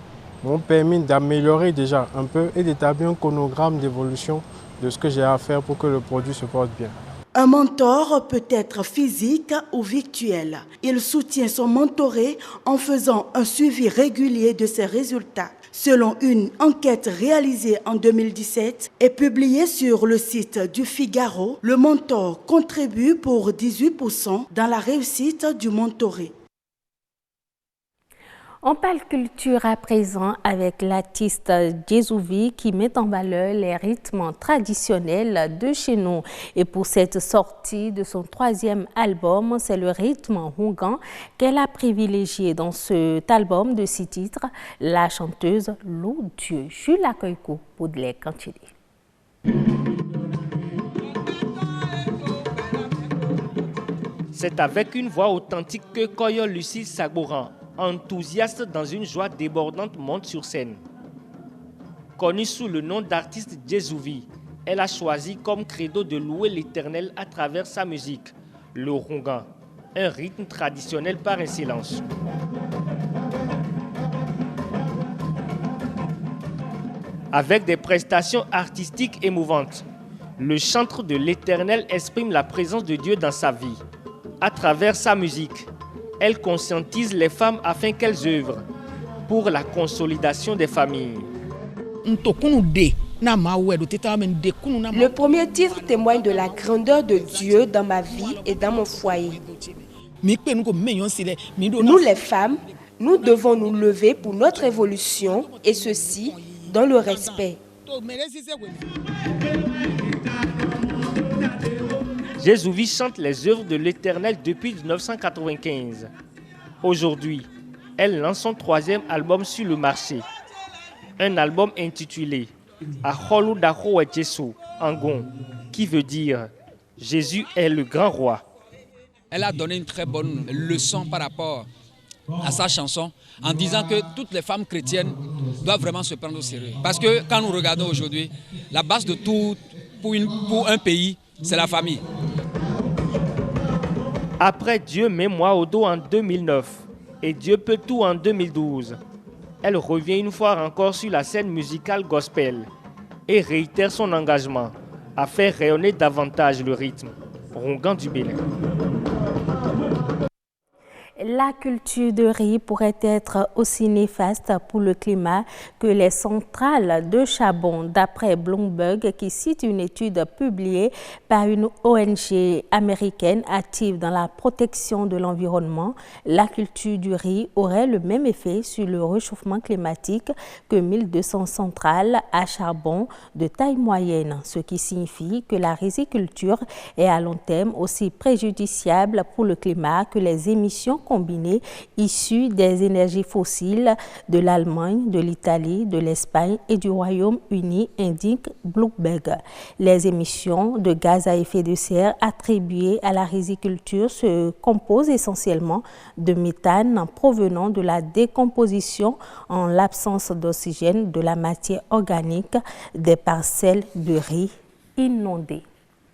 m'ont permis d'améliorer déjà un peu et d'établir un chronogramme d'évolution de ce que j'ai à faire pour que le produit se porte bien. Un mentor peut être physique ou virtuel. Il soutient son mentoré en faisant un suivi régulier de ses résultats. Selon une enquête réalisée en 2017 et publiée sur le site du Figaro, le mentor contribue pour 18% dans la réussite du mentoré. On parle culture à présent avec l'artiste Djezouvi qui met en valeur les rythmes traditionnels de chez nous. Et pour cette sortie de son 3e album, c'est le rythme rongan qu'elle a privilégié dans cet album de 6 titres. La chanteuse loue Dieu. Jules Akoyko pour de les continuer. C'est avec une voix authentique que Koyo Lucille Sagboran, enthousiaste dans une joie débordante, monte sur scène. Connue sous le nom d'artiste Djezouvi, elle a choisi comme credo de louer l'Éternel à travers sa musique, le rongan, un rythme traditionnel par excellence. Avec des prestations artistiques émouvantes, le chantre de l'Éternel exprime la présence de Dieu dans sa vie. À travers sa musique, elle conscientise les femmes afin qu'elles œuvrent pour la consolidation des familles. Le premier titre témoigne de la grandeur de Dieu dans ma vie et dans mon foyer. Nous les femmes, nous devons nous lever pour notre évolution et ceci dans le respect. Djezouvi chante les œuvres de l'Éternel depuis 1995. Aujourd'hui, elle lance son 3e album sur le marché. Un album intitulé Aholu Dako Jesu Angon, qui veut dire Jésus est le grand roi. Elle a donné une très bonne leçon par rapport à sa chanson en disant que toutes les femmes chrétiennes doivent vraiment se prendre au sérieux. Parce que quand nous regardons aujourd'hui, la base de tout pour un pays, c'est la famille. Après Dieu met moi au dos en 2009 et Dieu peut tout en 2012, elle revient une fois encore sur la scène musicale gospel et réitère son engagement à faire rayonner davantage le rythme rongan du Bénin. La culture de riz pourrait être aussi néfaste pour le climat que les centrales de charbon, d'après Bloomberg, qui cite une étude publiée par une ONG américaine active dans la protection de l'environnement. La culture du riz aurait le même effet sur le réchauffement climatique que 1200 centrales à charbon de taille moyenne, ce qui signifie que la riziculture est à long terme aussi préjudiciable pour le climat que les émissions combinées issues des énergies fossiles de l'Allemagne, de l'Italie, de l'Espagne et du Royaume-Uni, indique Bloomberg. Les émissions de gaz à effet de serre attribuées à la riziculture se composent essentiellement de méthane provenant de la décomposition en l'absence d'oxygène de la matière organique des parcelles de riz inondées.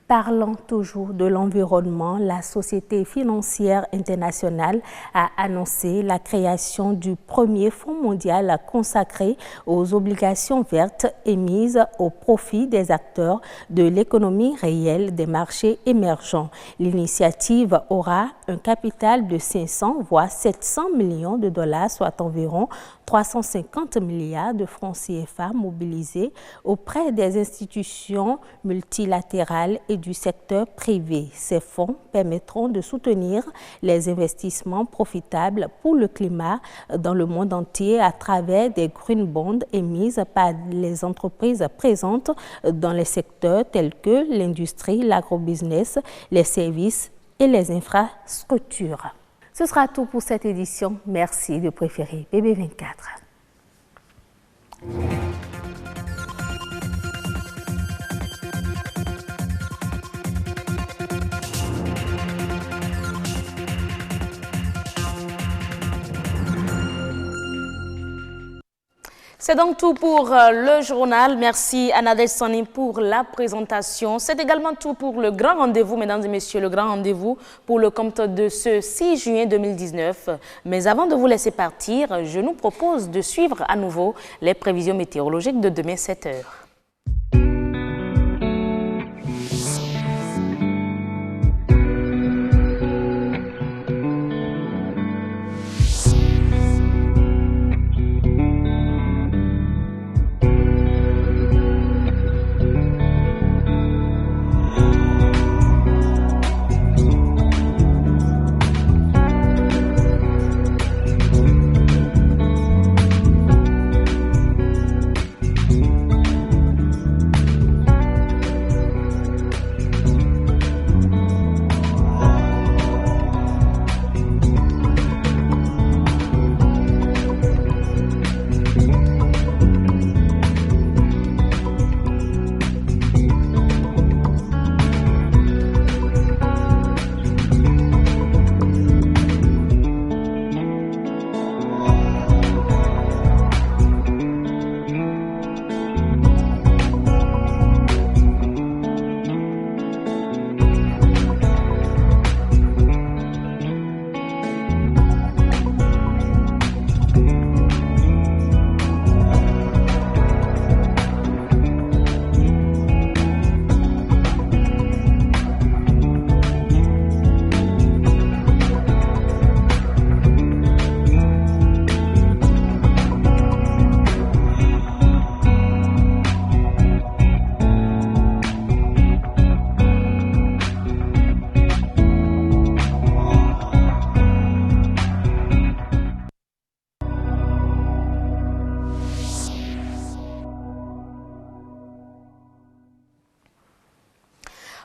Parlant toujours de l'environnement, la Société financière internationale a annoncé la création du premier fonds mondial consacré aux obligations vertes émises au profit des acteurs de l'économie réelle des marchés émergents. L'initiative aura un capital de 500 voire 700 millions de dollars, soit environ 350 milliards de francs CFA mobilisés auprès des institutions multilatérales et du secteur privé. Ces fonds permettront de soutenir les investissements profitables pour le climat dans le monde entier à travers des green bonds émises par les entreprises présentes dans les secteurs tels que l'industrie, l'agrobusiness, les services et les infrastructures. Ce sera tout pour cette édition. Merci de préférer BB24. C'est donc tout pour le journal. Merci Anna Soni pour la présentation. C'est également tout pour le grand rendez-vous, mesdames et messieurs, le grand rendez-vous pour le compte de ce 6 juin 2019. Mais avant de vous laisser partir, je nous propose de suivre à nouveau les prévisions météorologiques de demain 7h.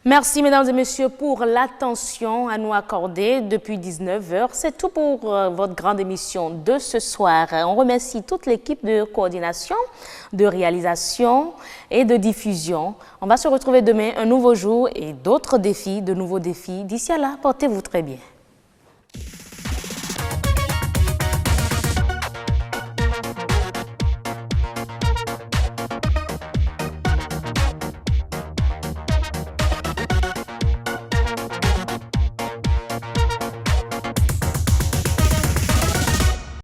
Merci, mesdames et messieurs, pour l'attention à nous accorder depuis 19h. C'est tout pour votre grande émission de ce soir. On remercie toute l'équipe de coordination, de réalisation et de diffusion. On va se retrouver demain, un nouveau jour et d'autres défis, de nouveaux défis. D'ici là, portez-vous très bien.